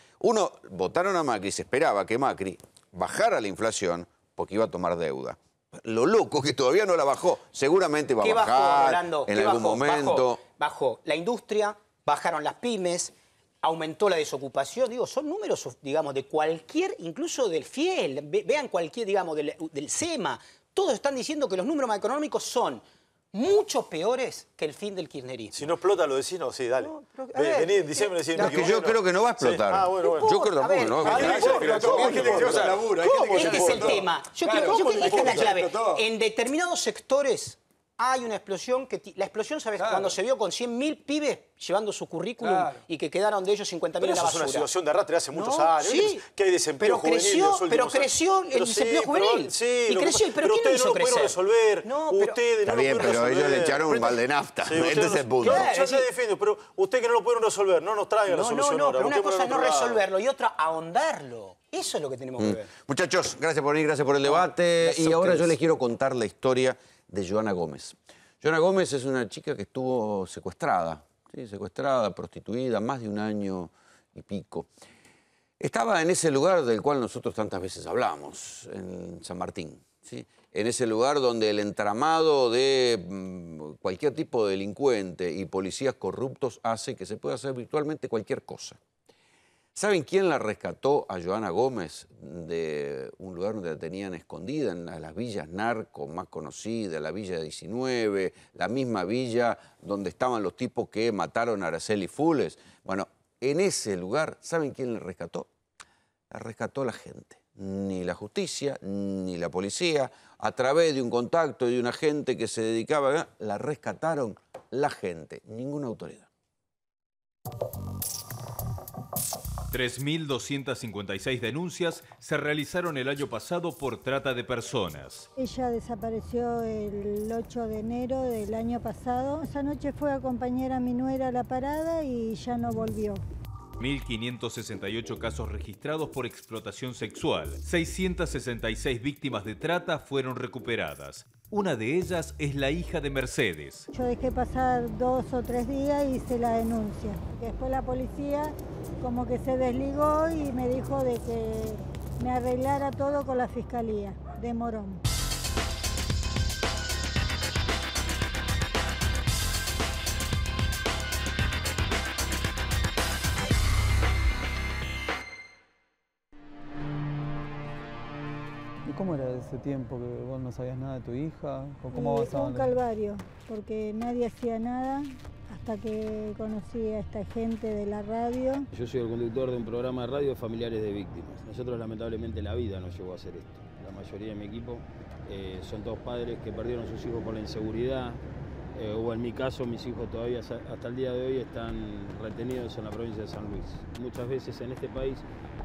votaron a Macri, se esperaba que Macri bajara la inflación porque iba a tomar deuda. Lo loco que todavía no la bajó. Seguramente va a bajar en algún momento. Bajó la industria, bajaron las pymes, aumentó la desocupación. Digo, son números, digamos, de cualquier, incluso del FIEL. Vean cualquier, digamos, del SEMA. Todos están diciendo que los números macroeconómicos son mucho peores que el fin del kirchnerismo. Si no explota, lo decís, no, sí, dale. Vení en diciembre decís... Es que yo creo que no va a explotar. Sí. Ah, bueno. Yo creo tampoco que no va a explotar. Este es el tema. Yo creo que esta es la clave. En determinados sectores hay una explosión la explosión, ¿sabes? Cuando se vio con 100.000 pibes llevando su currículum y que quedaron de ellos 50.000 en la basura. Eso es una situación de arrastre hace muchos años. Sí, que hay desempleo juvenil. Pero creció el desempleo juvenil. Sí, y creció. ¿Pero quién lo hizo crecer? Resolver. Está bien, pero ellos le echaron un balde de nafta. Este es el punto. Ya se defiende, pero usted que no lo pudieron resolver, no nos traiga la solución. No, pero una cosa es no resolverlo y otra ahondarlo. Eso es lo que tenemos que ver. Muchachos, gracias por venir, gracias por el debate. Y ahora yo les quiero contar la historia de Joana Gómez. Joana Gómez es una chica que estuvo secuestrada, prostituida, más de 1 año y pico. Estaba en ese lugar del cual nosotros tantas veces hablamos, en San Martín, ¿sí? En ese lugar donde el entramado de cualquier tipo de delincuente y policías corruptos hace que se pueda hacer virtualmente cualquier cosa. ¿Saben quién la rescató a Joana Gómez de un lugar donde la tenían escondida, en las villas narcos más conocidas, la Villa 19, la misma villa donde estaban los tipos que mataron a Araceli Fules? Bueno, en ese lugar, ¿saben quién la rescató? La rescató la gente. Ni la justicia, ni la policía, a través de un contacto de una gente que se dedicaba, la rescataron la gente, ninguna autoridad. 3.256 denuncias se realizaron el año pasado por trata de personas. Ella desapareció el 8 de enero del año pasado. Esa noche fue a acompañar a mi nuera a la parada y ya no volvió. 1.568 casos registrados por explotación sexual. 666 víctimas de trata fueron recuperadas. Una de ellas es la hija de Mercedes. Yo dejé pasar 2 o 3 días y hice la denuncia. Después la policía como que se desligó y me dijo de que me arreglara todo con la fiscalía de Morón. ¿Cómo era ese tiempo que vos no sabías nada de tu hija? ¿Cómo avanzaban? Un calvario, porque nadie hacía nada hasta que conocí a esta gente de la radio. Yo soy el conductor de un programa de radio de familiares de víctimas. Nosotros lamentablemente la vida nos llevó a hacer esto. La mayoría de mi equipo son todos padres que perdieron a sus hijos por la inseguridad, o en mi caso, mis hijos todavía hasta el día de hoy están retenidos en la provincia de San Luis. Muchas veces en este país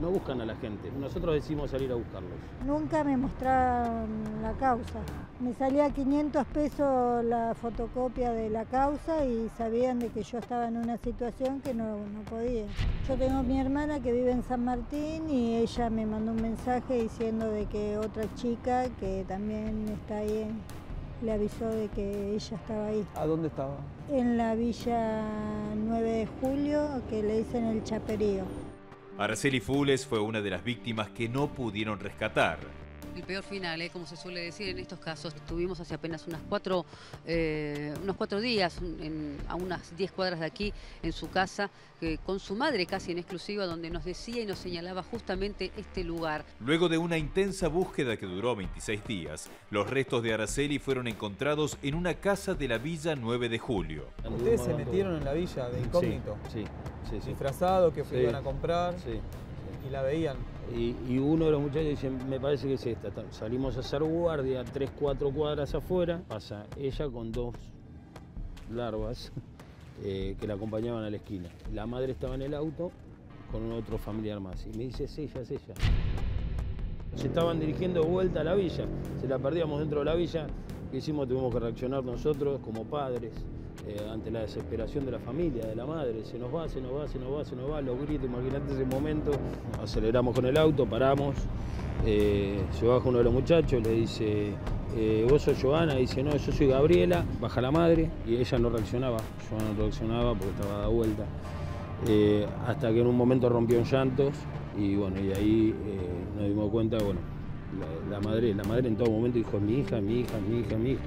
no buscan a la gente, nosotros decimos salir a buscarlos. Nunca me mostraron la causa. Me salía 500 pesos la fotocopia de la causa y sabían de que yo estaba en una situación que no podía. Yo tengo a mi hermana que vive en San Martín y ella me mandó un mensaje diciendo de que otra chica que también está ahí le avisó de que ella estaba ahí. ¿A dónde estaba? En la Villa 9 de Julio, que le dicen el Chaperío. Araceli Fules fue una de las víctimas que no pudieron rescatar. El peor final, como se suele decir en estos casos. Estuvimos hace apenas unos cuatro días a unas 10 cuadras de aquí en su casa con su madre casi en exclusiva, donde nos decía y nos señalaba justamente este lugar. Luego de una intensa búsqueda que duró 26 días, los restos de Araceli fueron encontrados en una casa de la Villa 9 de Julio. ¿Ustedes se metieron en la villa de incógnito? Sí. ¿Disfrazados que iban a comprar? Sí. ¿Y la veían? Y uno de los muchachos dice, me parece que es esta. Salimos a hacer guardia 3-4 cuadras afuera. Pasa ella con 2 larvas que la acompañaban a la esquina. La madre estaba en el auto con otro familiar más. Y me dice, es ella, es ella. Se estaban dirigiendo de vuelta a la villa. Se la perdíamos dentro de la villa. ¿Qué hicimos? Tuvimos que reaccionar nosotros como padres. Ante la desesperación de la familia, de la madre, se nos va, se nos va, se nos va, se nos va, los gritos, imagínate ese momento. Aceleramos con el auto, paramos, se baja uno de los muchachos, le dice, ¿vos sos Joana? Dice, no, yo soy Gabriela. Baja la madre y ella no reaccionaba, Joana no reaccionaba porque estaba dada vuelta. Hasta que en un momento rompió en llantos y bueno, y ahí nos dimos cuenta, bueno, la madre en todo momento dijo, mi hija, mi hija, mi hija, mi hija.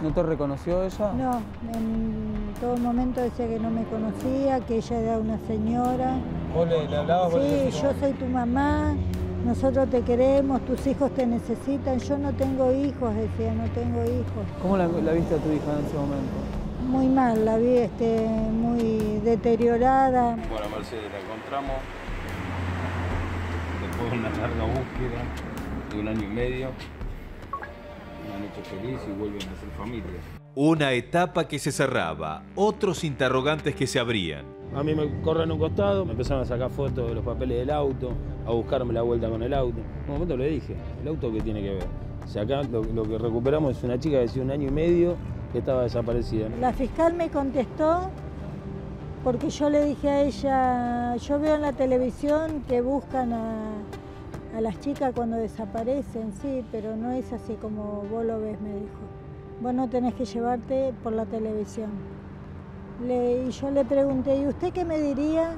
¿No te reconoció ella? No, en todo momento decía que no me conocía, que ella era una señora. ¿Vos le hablabas? Sí, yo soy tu mamá, nosotros te queremos, tus hijos te necesitan. Yo no tengo hijos, decía, no tengo hijos. ¿Cómo la viste a tu hija en ese momento? Muy mal, la vi muy deteriorada. Bueno, Mercedes, la encontramos después de una larga búsqueda de 1 año y medio. Una noche feliz y vuelven a ser familia. Una etapa que se cerraba, otros interrogantes que se abrían. A mí me corren a un costado, me empezaron a sacar fotos de los papeles del auto, a buscarme la vuelta con el auto. En un momento le dije, ¿el auto qué tiene que ver? O sea, acá lo que recuperamos es una chica de 1 año y medio que estaba desaparecida. La fiscal me contestó porque yo le dije a ella, yo veo en la televisión que buscan a las chicas cuando desaparecen, sí, pero no es así como vos lo ves, me dijo. Vos no tenés que llevarte por la televisión. Y yo le pregunté, ¿y usted qué me diría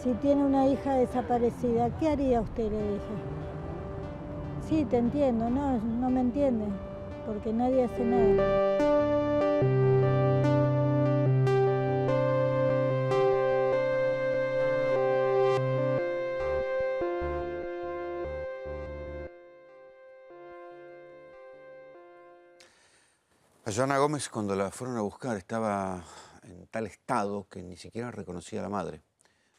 si tiene una hija desaparecida? ¿Qué haría usted? Le dije. Sí, te entiendo, no me entiende, porque nadie hace nada. A Joana Gómez, cuando la fueron a buscar, estaba en tal estado que ni siquiera reconocía a la madre.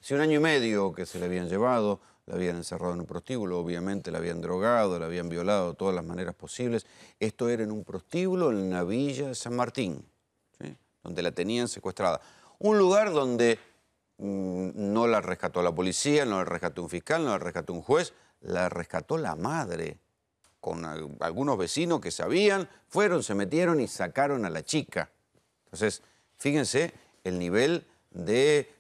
Hace 1 año y medio que se la habían llevado, la habían encerrado en un prostíbulo, obviamente la habían drogado, la habían violado de todas las maneras posibles. Esto era en un prostíbulo en la Villa de San Martín, ¿sí? Donde la tenían secuestrada. Un lugar donde no la rescató la policía, no la rescató un fiscal, no la rescató un juez, la rescató la madre. Con algunos vecinos que sabían, fueron, se metieron y sacaron a la chica. Entonces, fíjense el nivel de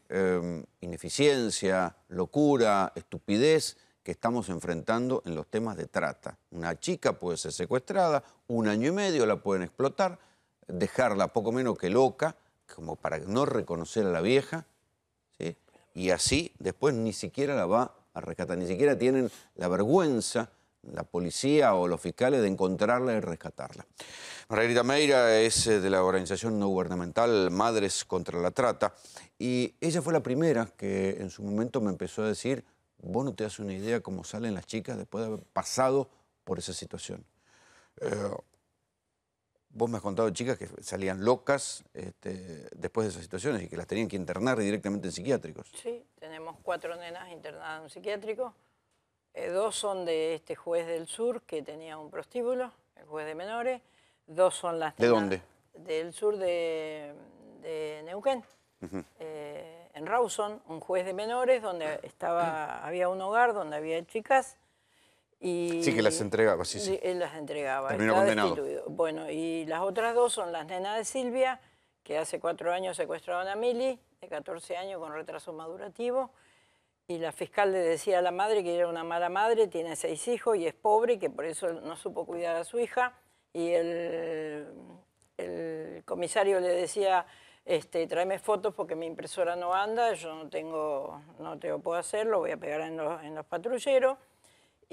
ineficiencia, locura, estupidez que estamos enfrentando en los temas de trata. Una chica puede ser secuestrada, 1 año y medio la pueden explotar, dejarla poco menos que loca, como para no reconocer a la vieja, ¿sí? Y así después ni siquiera la va a rescatar, ni siquiera tienen la vergüenza la policía o los fiscales de encontrarla y rescatarla. Margarita Meira es de la organización no gubernamental Madres contra la Trata y ella fue la primera que en su momento me empezó a decir vos no te das una idea cómo salen las chicas después de haber pasado por esa situación. Vos me has contado de chicas que salían locas después de esas situaciones y que las tenían que internar directamente en psiquiátricos. Sí, tenemos 4 nenas internadas en un psiquiátrico. 2 son de este juez del sur que tenía un prostíbulo, el juez de menores. 2 son las nenas... ¿De dónde? Del sur de Neuquén. En Rawson, un juez de menores donde había un hogar donde había chicas. Y sí, que las entregaba, sí, sí. Él las entregaba. Terminó está condenado. destituido. Bueno, y las otras 2 son las nenas de Silvia, que hace 4 años secuestraron a Mili, de 14 años con retraso madurativo. Y la fiscal le decía a la madre que era una mala madre, tiene 6 hijos y es pobre y que por eso no supo cuidar a su hija. Y el comisario le decía, tráeme fotos porque mi impresora no anda, yo no te lo puedo hacer, lo voy a pegar en los patrulleros.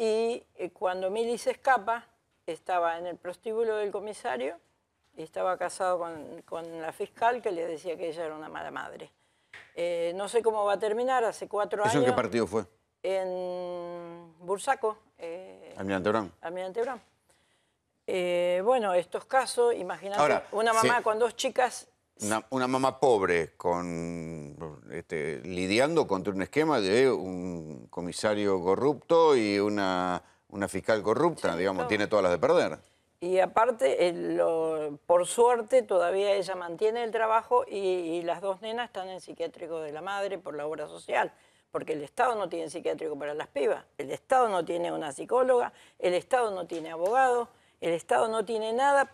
Y cuando Mili se escapa, estaba en el prostíbulo del comisario y estaba casado con la fiscal que le decía que ella era una mala madre. No sé cómo va a terminar, hace 4 años... ¿Eso en qué partido fue? En Bursaco. Almirante Brown. Almirante Brown. Bueno, estos casos, imagínate, ahora, una mamá con 2 chicas... Una mamá pobre lidiando contra un esquema de un comisario corrupto y una fiscal corrupta, sí, digamos, tiene todas las de perder. Y aparte, por suerte, todavía ella mantiene el trabajo y las 2 nenas están en psiquiátrico de la madre por la obra social. Porque el Estado no tiene psiquiátrico para las pibas, el Estado no tiene una psicóloga, el Estado no tiene abogado, el Estado no tiene nada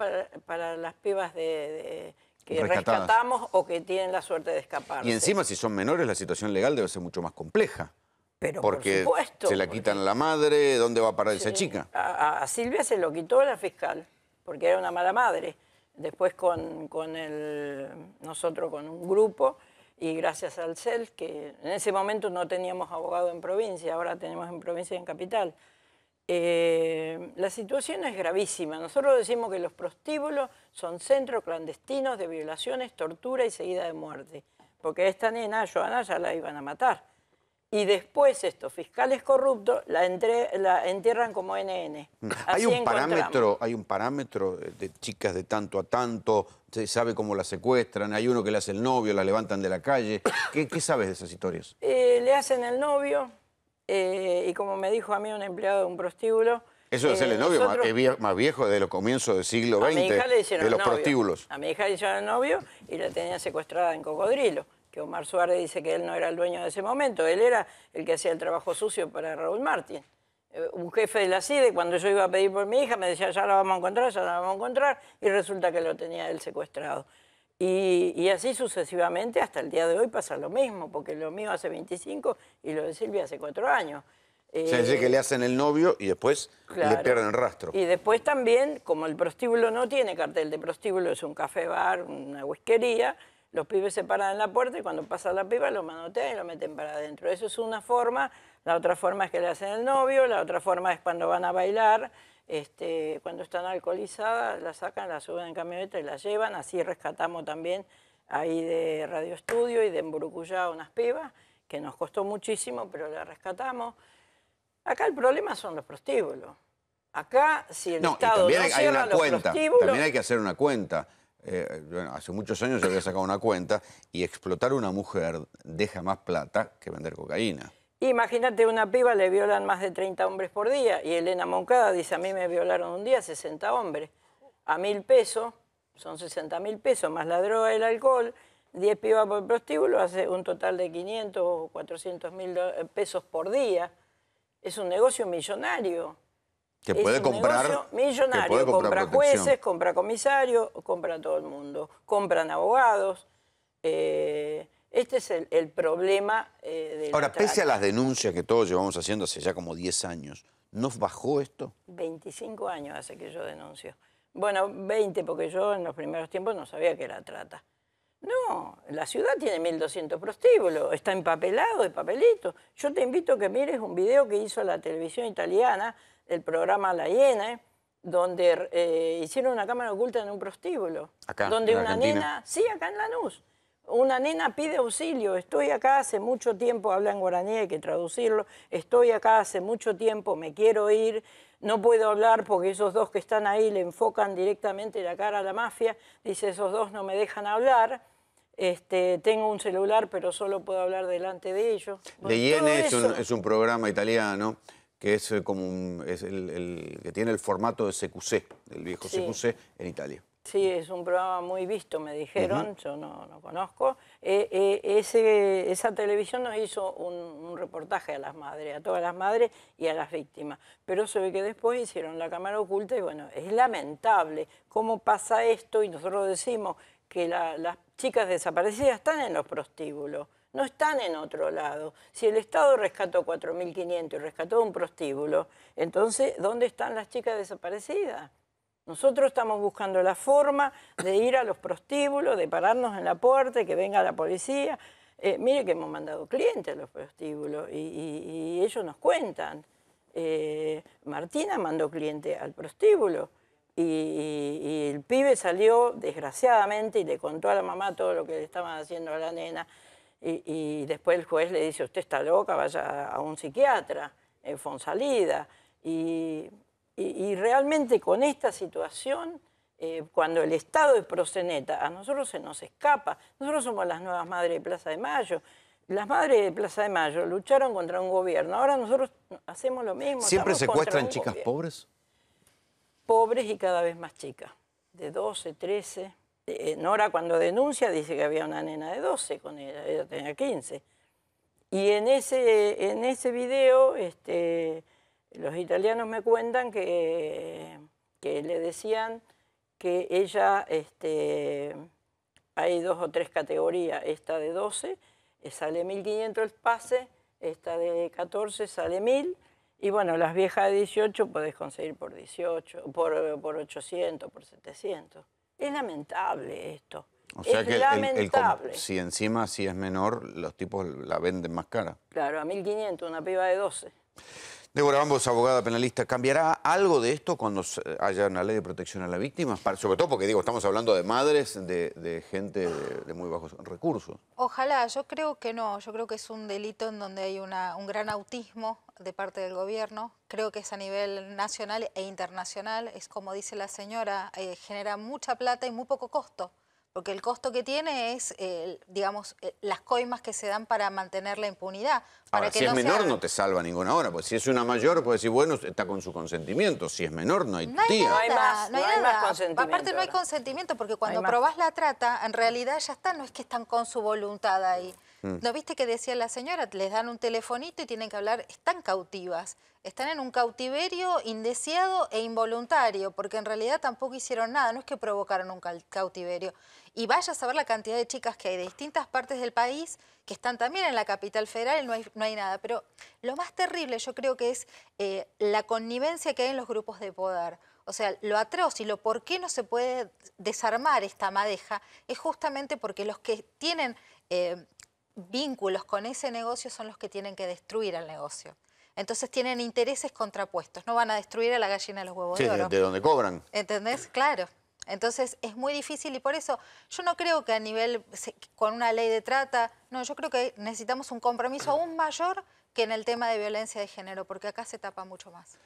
para las pibas que rescatamos o que tienen la suerte de escaparse. Y encima, si son menores, la situación legal debe ser mucho más compleja. Pero porque por supuesto, se la quitan a la madre, ¿dónde va a parar esa chica? A Silvia se lo quitó la fiscal, porque era una mala madre. Después nosotros con un grupo, y gracias al CEL, que en ese momento no teníamos abogado en provincia, ahora tenemos en provincia y en capital. La situación es gravísima. Nosotros decimos que los prostíbulos son centros clandestinos de violaciones, tortura y seguida de muerte. Porque a esta nena, a Joana, ya la iban a matar. Y después estos fiscales corruptos la entierran como NN. Hay un parámetro de chicas de tanto a tanto, se sabe cómo las secuestran, hay uno que le hace el novio, la levantan de la calle. ¿Qué sabes de esas historias? Le hacen el novio. Y como me dijo a mí un empleado de un prostíbulo... Eso de hacerle novio es más viejo de los comienzos del siglo XX, de los prostíbulos. A mi hija le hicieron el novio y la tenían secuestrada en Cocodrilo, que Omar Suárez dice que él no era el dueño de ese momento, él era el que hacía el trabajo sucio para Raúl Martín. Un jefe de la CIDE, cuando yo iba a pedir por mi hija, me decía, ya la vamos a encontrar, ya la vamos a encontrar, y resulta que lo tenía él secuestrado. Y así sucesivamente hasta el día de hoy pasa lo mismo, porque lo mío hace 25 y lo de Silvia hace 4 años. Se dice que le hacen el novio y después le pierden el rastro. Y después también, como el prostíbulo no tiene cartel de prostíbulo, es un café-bar, una whiskería, los pibes se paran en la puerta y cuando pasa la piba lo manotean y lo meten para adentro. Eso es una forma, la otra forma es que le hacen el novio, la otra forma es cuando van a bailar. Cuando están alcoholizadas, la sacan, la suben en camioneta y la llevan. Así rescatamos también ahí de Radio Estudio y de Emburucuyá unas pibas, que nos costó muchísimo, pero la rescatamos. Acá el problema son los prostíbulos. Acá, si el Estado no cierra los prostíbulos... También hay que hacer una cuenta. Hace muchos años yo había sacado una cuenta y explotar a una mujer deja más plata que vender cocaína. Imagínate, una piba le violan más de 30 hombres por día y Elena Moncada dice, a mí me violaron un día 60 hombres. A 1.000 pesos, son 60.000 pesos, más la droga y el alcohol, 10 pibas por prostíbulo, hace un total de 500 o 400.000 pesos por día. Es un negocio millonario. Que puede comprar... negocio millonario, compra jueces, compra comisarios, compra todo el mundo, compran abogados. Este es el problema de la Ahora, pese a las denuncias que todos llevamos haciendo hace ya como 10 años, ¿no bajó esto? 25 años hace que yo denuncio. Bueno, 20, porque yo en los primeros tiempos no sabía que era trata. No, la ciudad tiene 1.200 prostíbulos, está empapelado de papelitos. Yo te invito a que mires un video que hizo la televisión italiana, el programa La Hiena, donde hicieron una cámara oculta en un prostíbulo. Acá, donde en una Argentina. nena, sí, acá en Lanús, Una nena pide auxilio, estoy acá hace mucho tiempo, habla en guaraní, hay que traducirlo, estoy acá hace mucho tiempo, me quiero ir, no puedo hablar porque esos dos que están ahí le enfocan directamente la cara a la mafia, dice, esos dos no me dejan hablar, tengo un celular pero solo puedo hablar delante de ellos. Le Iene es un programa italiano que es como el que tiene el formato de CQC, del viejo CQC en Italia. Sí, es un programa muy visto, me dijeron, yo no conozco. Esa televisión nos hizo un reportaje a las madres, a todas las madres y a las víctimas. Pero se ve que después hicieron la cámara oculta y bueno, es lamentable cómo pasa esto y nosotros decimos que las chicas desaparecidas están en los prostíbulos, no están en otro lado. Si el Estado rescató 4.500 y rescató un prostíbulo, entonces, ¿dónde están las chicas desaparecidas? Nosotros estamos buscando la forma de ir a los prostíbulos, de pararnos en la puerta y que venga la policía. Mire que hemos mandado clientes a los prostíbulos y ellos nos cuentan. Martina mandó cliente al prostíbulo y el pibe salió desgraciadamente y le contó a la mamá todo lo que le estaban haciendo a la nena y después el juez le dice, usted está loca, vaya a un psiquiatra, Fonsalida. Y realmente con esta situación, cuando el Estado es proxeneta, a nosotros se nos escapa. Nosotros somos las nuevas madres de Plaza de Mayo. Las madres de Plaza de Mayo lucharon contra un gobierno. Ahora nosotros hacemos lo mismo. ¿Siempre secuestran chicas pobres? Pobres y cada vez más chicas, de 12, 13. Nora cuando denuncia dice que había una nena de 12 con ella tenía 15. Y en ese video... los italianos me cuentan que le decían que ella, hay 2 o 3 categorías, esta de 12 sale 1.500 el pase, esta de 14 sale 1.000, y bueno, las viejas de 18 podés conseguir por 18, por 800, por 700. Es lamentable esto. O sea es que lamentable. si encima si es menor, los tipos la venden más cara. Claro, a 1.500 una piba de 12. Débora Bambos, abogada penalista, ¿cambiará algo de esto cuando haya una ley de protección a la víctima? Sobre todo porque, estamos hablando de madres, de gente de muy bajos recursos. Ojalá, yo creo que no. Yo creo que es un delito en donde hay un gran autismo de parte del gobierno. Creo que es a nivel nacional e internacional. Es como dice la señora, genera mucha plata y muy poco costo. Porque el costo que tiene es, digamos, las coimas que se dan para mantener la impunidad. Ahora, si es menor no te salva ninguna hora, pues si es una mayor, puedes decir, bueno, está con su consentimiento. Si es menor, no hay tía. No hay más consentimiento. Aparte no hay consentimiento, porque cuando probás la trata, en realidad ya está, no es que están con su voluntad ahí. ¿No viste que decía la señora? Les dan un telefonito y tienen que hablar, están cautivas. Están en un cautiverio indeseado e involuntario, porque en realidad tampoco hicieron nada, no es que provocaron un cautiverio. Y vaya a saber la cantidad de chicas que hay de distintas partes del país que están también en la capital federal y no hay nada. Pero lo más terrible yo creo que es la connivencia que hay en los grupos de poder. O sea, lo atroz y lo por qué no se puede desarmar esta madeja es justamente porque los que tienen vínculos con ese negocio son los que tienen que destruir el negocio. Entonces tienen intereses contrapuestos, no van a destruir a la gallina de los huevos de oro. ¿De dónde cobran? ¿Entendés? Claro. Entonces es muy difícil y por eso yo no creo que a nivel, con una ley de trata, no, yo creo que necesitamos un compromiso aún mayor que en el tema de violencia de género, porque acá se tapa mucho más.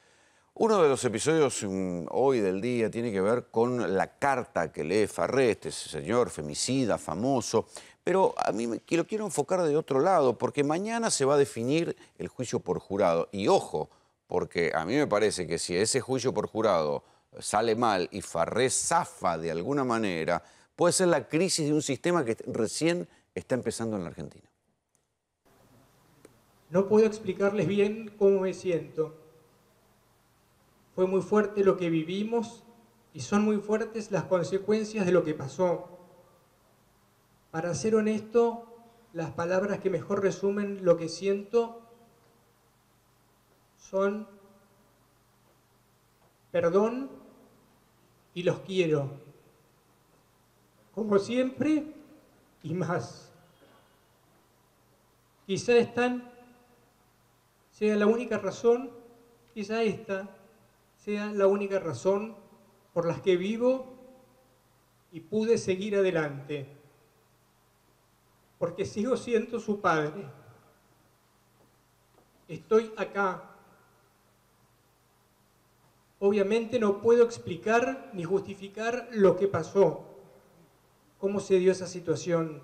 Uno de los episodios hoy del día tiene que ver con la carta que lee Farré, este señor femicida, famoso, pero a mí lo quiero enfocar de otro lado, porque mañana se va a definir el juicio por jurado. Y ojo, porque a mí me parece que si ese juicio por jurado sale mal y Farré zafa de alguna manera, puede ser la crisis de un sistema que recién está empezando en la Argentina. No puedo explicarles bien cómo me siento. Fue muy fuerte lo que vivimos y son muy fuertes las consecuencias de lo que pasó. Para ser honesto, las palabras que mejor resumen lo que siento son perdón y los quiero, como siempre y más. Quizá esta sea la única razón, quizá esta sea la única razón por la que vivo y pude seguir adelante. porque sigo siendo su padre. Estoy acá. Obviamente no puedo explicar ni justificar lo que pasó, cómo se dio esa situación.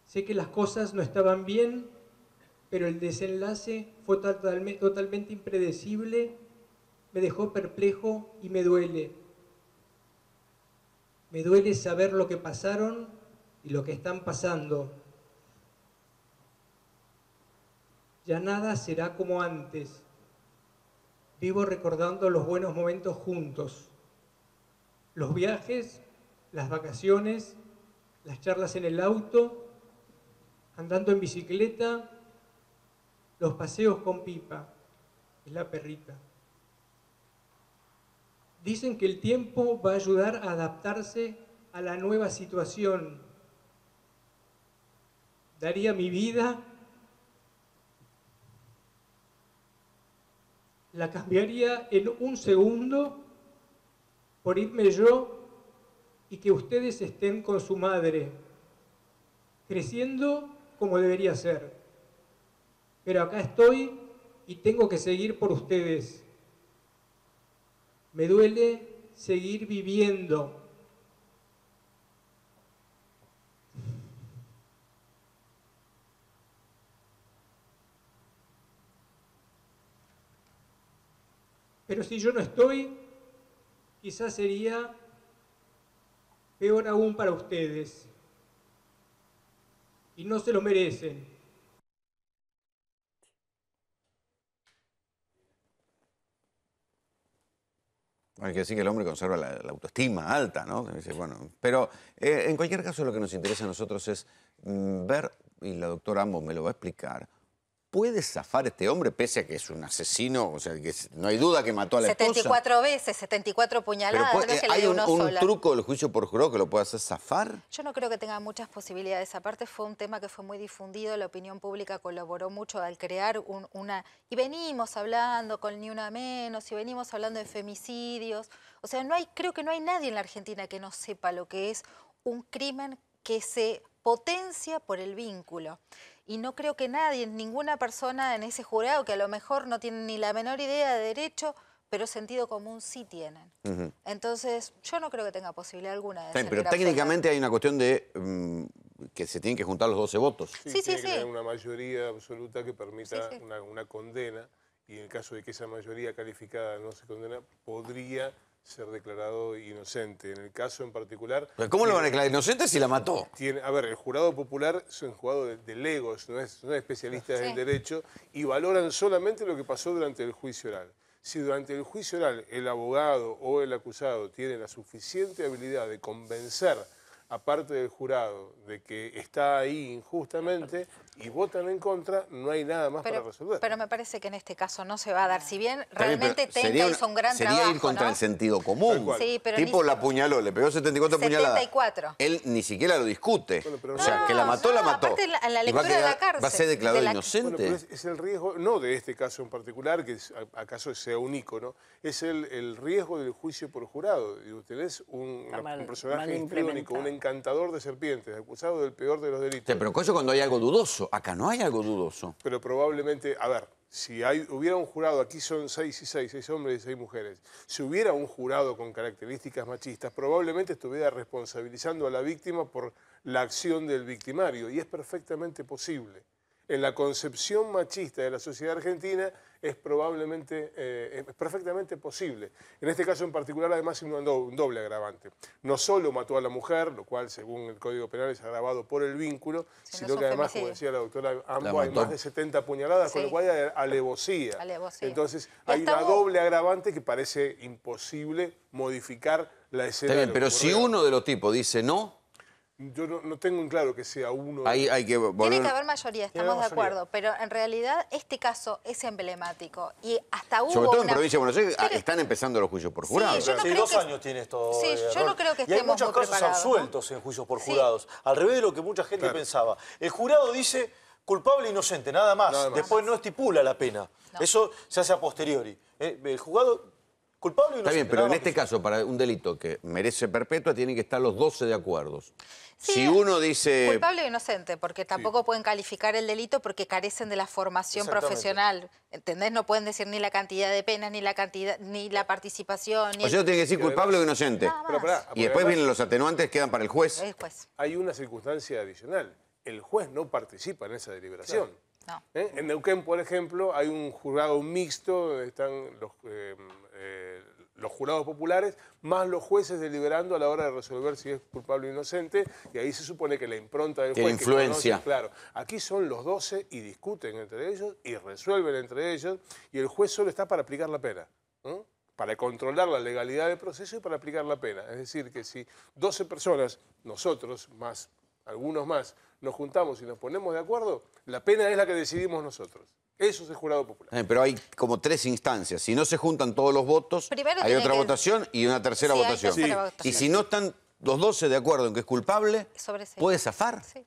Sé que las cosas no estaban bien, pero el desenlace fue totalmente impredecible, me dejó perplejo y me duele. Me duele saber lo que pasaron y lo que están pasando. Ya nada será como antes. Vivo recordando los buenos momentos juntos. Los viajes, las vacaciones, las charlas en el auto, andando en bicicleta, los paseos con Pipa, es la perrita. Dicen que el tiempo va a ayudar a adaptarse a la nueva situación. Daría mi vida, la cambiaría en un segundo por irme yo y que ustedes estén con su madre, creciendo como debería ser. Pero acá estoy y tengo que seguir por ustedes. Me duele seguir viviendo. Pero si yo no estoy, quizás sería peor aún para ustedes. Y no se lo merecen. Hay que decir que el hombre conserva la autoestima alta, ¿no? Dice, bueno, pero en cualquier caso lo que nos interesa a nosotros es ver, y la doctora Ambos me lo va a explicar, ¿puede zafar este hombre pese a que es un asesino? O sea, que no hay duda que mató a la 74 esposa. veces, 74 puñaladas. Pero no es que le ¿hay dio un sola. truco del juicio por jurado que lo pueda hacer zafar? Yo no creo que tenga muchas posibilidades. Aparte fue un tema que fue muy difundido, la opinión pública colaboró mucho al crear una... Y venimos hablando con Ni Una Menos, y venimos hablando de femicidios. O sea, creo que no hay nadie en la Argentina que no sepa lo que es un crimen que se potencia por el vínculo. Y no creo que nadie, ninguna persona en ese jurado, que a lo mejor no tienen ni la menor idea de derecho, pero sentido común sí tienen. Entonces, yo no creo que tenga posibilidad alguna de ser. Pero técnicamente hay una cuestión de que se tienen que juntar los 12 votos. Sí, tiene que haber una mayoría absoluta que permita una condena, y en el caso de que esa mayoría calificada no se condena, podría ser declarado inocente. En el caso en particular... ¿Pero cómo lo van a declarar inocente si la mató? A ver, el jurado popular es un jurado de legos, no es especialistas en derecho, y valoran solamente lo que pasó durante el juicio oral. Si durante el juicio oral el abogado o el acusado tiene la suficiente habilidad de convencer a parte del jurado de que está ahí injustamente y votan en contra, no hay nada más para resolver. Pero me parece que en este caso no se va a dar. Si bien realmente Tenca hizo un gran trabajo, sería ir contra el sentido común. Sí, pero tipo la apuñaló, le pegó 74 puñaladas. 74. Él ni siquiera lo discute. Bueno, o sea, que la mató, la mató. Aparte en la lectura de la cárcel. ¿Va a ser declarado inocente? Bueno, pero es el riesgo, no de este caso en particular, que acaso sea un ícono, es el riesgo del juicio por jurado. Digo, tenés un personaje histriónico, un encantador de serpientes, acusado del peor de los delitos. Sí, pero eso cuando hay algo dudoso. Acá no hay algo dudoso. Pero probablemente, a ver, si hubiera un jurado, aquí son 6 y 6, 6 hombres y 6 mujeres, si hubiera un jurado con características machistas, probablemente estuviera responsabilizando a la víctima por la acción del victimario, y es perfectamente posible. En la concepción machista de la sociedad argentina es perfectamente posible. En este caso en particular, además, es un doble agravante. No solo mató a la mujer, lo cual, según el Código Penal, es agravado por el vínculo, sino que además, como decía la doctora Ambo, hay más de 70 puñaladas, con lo cual hay alevosía. Entonces, hay una doble agravante que parece imposible modificar la escena. Está bien, pero si uno de los tipos dice no... Yo no tengo en claro que sea uno. Hay que volver... Tiene que haber mayoría, estamos de acuerdo, pero en realidad este caso es emblemático y hasta hubo sobre todo en provincia de Buenos Aires están empezando los juicios por jurados. Sí, 2 años tiene esto. Sí, yo no creo que y hay estemos muchos muy casos preparados, absueltos en juicios por jurados, al revés de lo que mucha gente pensaba. El jurado dice culpable e inocente, nada más. Después no estipula la pena. Eso se hace a posteriori. El juzgado culpable o Está bien, inocente. pero en Nada este más. caso, para un delito que merece perpetua, tienen que estar los 12 de acuerdo. Sí, Si uno dice... Culpable o inocente, porque tampoco pueden calificar el delito porque carecen de la formación profesional. ¿Entendés? No pueden decir ni la cantidad de penas, ni la cantidad, ni la participación. Ni O sea, tiene que decir culpable o inocente. Pero pará, Y después vienen los atenuantes, quedan para el juez. El juez. Hay una circunstancia adicional. El juez no participa en esa deliberación. No. En Neuquén, por ejemplo, hay un jurado mixto donde están los jurados populares más los jueces deliberando a la hora de resolver si es culpable o inocente, y ahí se supone que la impronta del Tiene juez... influencia. Que conoce, claro, aquí son los 12 y discuten entre ellos y resuelven entre ellos, y el juez solo está para aplicar la pena, ¿no? Para controlar la legalidad del proceso y para aplicar la pena. Es decir, que si 12 personas, nosotros más, algunos más, nos juntamos y nos ponemos de acuerdo, la pena es la que decidimos nosotros. Eso es el jurado popular. Pero hay como 3 instancias. Si no se juntan todos los votos, Primero hay tiene otra que- votación y una tercera Sí, hay votación. tercera votación. Y si no están los 12 de acuerdo en que es culpable, Sobre sí. ¿puede zafar? Sí.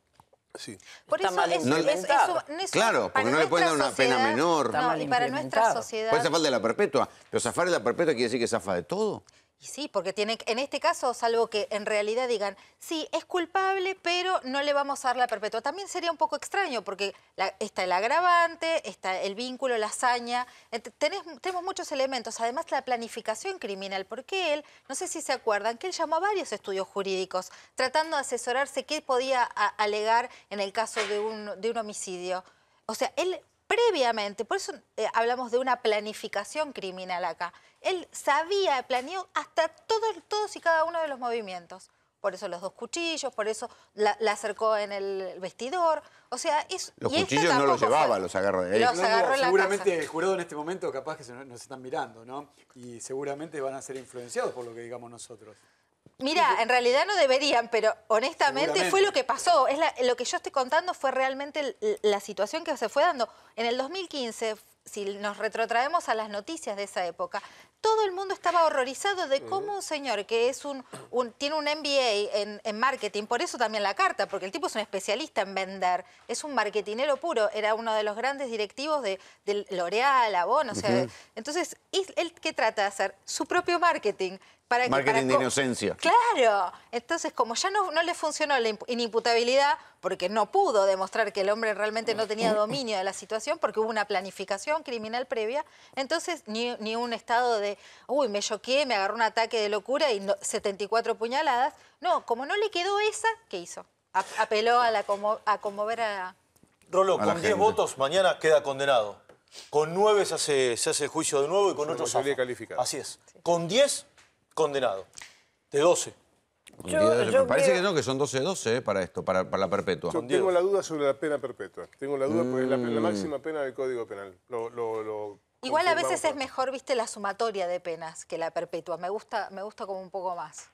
Sí. Por Está eso mal eso Claro, porque no le pueden dar una pena menor. No, y para nuestra sociedad... Puede zafar de la perpetua, pero zafar de la perpetua quiere decir que zafa de todo. Y sí, porque tiene, en este caso, salvo que en realidad digan, sí, es culpable, pero no le vamos a dar la perpetua. También sería un poco extraño, porque está el agravante, está el vínculo, la hazaña. Tenemos muchos elementos. Además, la planificación criminal, porque él, no sé si se acuerdan, que él llamó a varios estudios jurídicos tratando de asesorarse qué podía alegar en el caso de un homicidio. O sea, él... Previamente, por eso hablamos de una planificación criminal acá. Él sabía, planeó hasta todos y cada uno de los movimientos. Por eso los 2 cuchillos, por eso la acercó en el vestidor. O sea, Los cuchillos no los llevaba, los agarró de ahí. Los agarró en la seguramente casa. el jurado en este momento capaz que nos están mirando, ¿no? Y seguramente van a ser influenciados por lo que digamos nosotros. Mira, en realidad no deberían, pero honestamente Seguramente. fue lo que pasó. Lo que yo estoy contando fue realmente la situación que se fue dando. En el 2015, si nos retrotraemos a las noticias de esa época, todo el mundo estaba horrorizado de cómo un señor que es tiene un MBA en marketing, por eso también la carta, porque el tipo es un especialista en vender, es un marketinero puro, era uno de los grandes directivos de L'Oreal, Avon, o sea, entonces, ¿él qué trata de hacer? Su propio marketing. Marketing de inocencia. Claro. Entonces, como ya no le funcionó la inimputabilidad, porque no pudo demostrar que el hombre realmente no tenía dominio de la situación, porque hubo una planificación criminal previa, entonces ni un estado de, uy, me choqué, me agarró un ataque de locura y 74 puñaladas. No, como no le quedó esa, ¿qué hizo? Apeló a conmover a... Rolo, A la con 10 gente. votos mañana queda condenado. Con 9 se hace el juicio de nuevo y con 8 mayoría zafa. calificada. Así es. Con 10, condenado. De 12. Me parece que no, que son 12-12 para esto, para la perpetua. Yo tengo la duda sobre la pena perpetua. Tengo la duda porque es la máxima pena del Código Penal. Igual a veces confirmamos es mejor, viste, la sumatoria de penas que la perpetua. Me gusta como un poco más.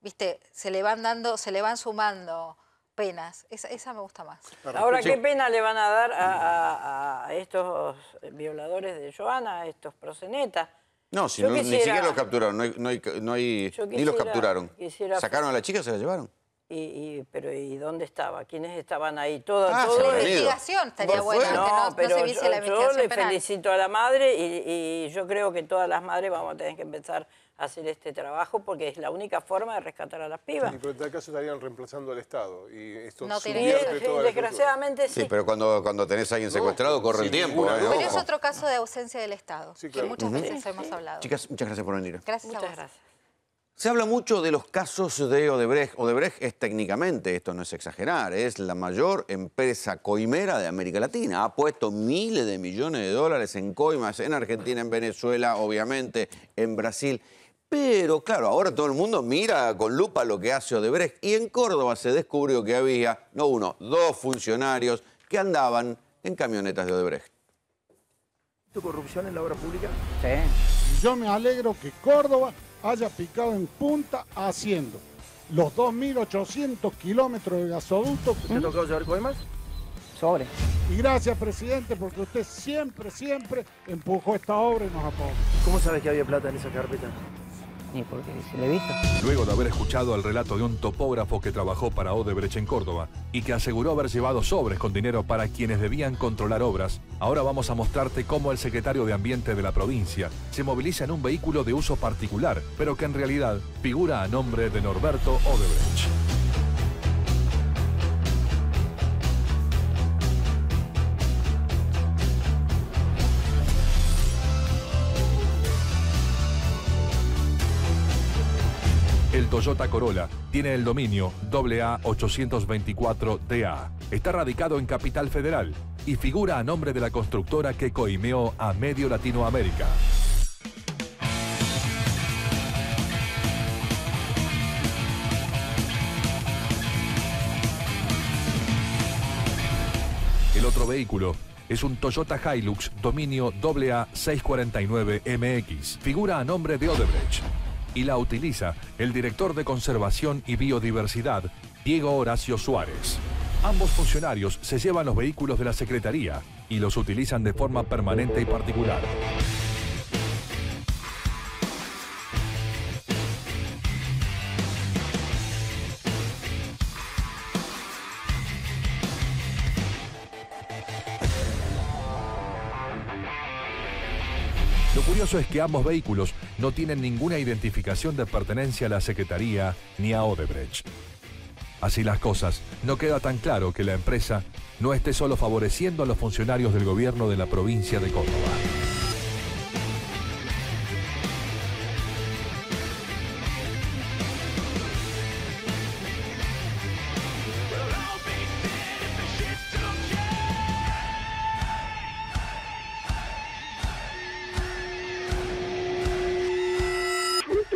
Viste, se le van sumando penas. Esa me gusta más. Ahora, ¿qué pena le van a dar a estos violadores de Joana, a estos proxenetas? No, si Yo no, ni quisiera- siquiera los capturaron, ni los capturaron. quisiera- ¿Sacaron a la chica, se la llevaron? Pero ¿y dónde estaba? ¿Quiénes estaban ahí? Todo se todo habrán ido. Investigación estaría buena, que no pero se vicie la yo investigación le penal. felicito a la madre y yo creo que todas las madres vamos a tener que empezar a hacer este trabajo porque es la única forma de rescatar a las pibas. Sí, pero en tal caso estarían reemplazando al Estado. Y esto No tiene subvierte que ser. toda la Desgraciadamente Sí, pero cuando tenés a alguien secuestrado, corre el tiempo. Pero Ojo. es otro caso de ausencia del Estado, Sí, que claro. muchas Ujú. veces hemos hablado. Chicas, muchas gracias por venir. Gracias a Muchas vos. gracias. Se habla mucho de los casos de Odebrecht. Odebrecht es técnicamente, esto no es exagerar, es la mayor empresa coimera de América Latina. Ha puesto miles de millones de dólares en coimas en Argentina, en Venezuela, obviamente, en Brasil. Pero, claro, ahora todo el mundo mira con lupa lo que hace Odebrecht. Y en Córdoba se descubrió que había, no uno, 2 funcionarios que andaban en camionetas de Odebrecht. ¿Corrupción en la obra pública? Sí. Yo me alegro que Córdoba haya picado en punta haciendo los 2.800 kilómetros de gasoducto. ¿Te ha tocado llevar coimas? Sobre. Y gracias, presidente, porque usted siempre empujó esta obra y nos apoyó. ¿Cómo sabes que había plata en esa carpeta? ni porque se le he visto. Luego de haber escuchado el relato de un topógrafo que trabajó para Odebrecht en Córdoba y que aseguró haber llevado sobres con dinero para quienes debían controlar obras, ahora vamos a mostrarte cómo el secretario de Ambiente de la provincia se moviliza en un vehículo de uso particular, pero que en realidad figura a nombre de Norberto Odebrecht. El Toyota Corolla tiene el dominio AA824DA. Está radicado en Capital Federal y figura a nombre de la constructora que coimeó a medio Latinoamérica. El otro vehículo es un Toyota Hilux dominio AA649MX. Figura a nombre de Odebrecht y la utiliza el director de Conservación y Biodiversidad, Diego Horacio Suárez. Ambos funcionarios se llevan los vehículos de la Secretaría y los utilizan de forma permanente y particular. Lo curioso es que ambos vehículos no tienen ninguna identificación de pertenencia a la Secretaría ni a Odebrecht. Así las cosas, no queda tan claro que la empresa no esté solo favoreciendo a los funcionarios del gobierno de la provincia de Córdoba.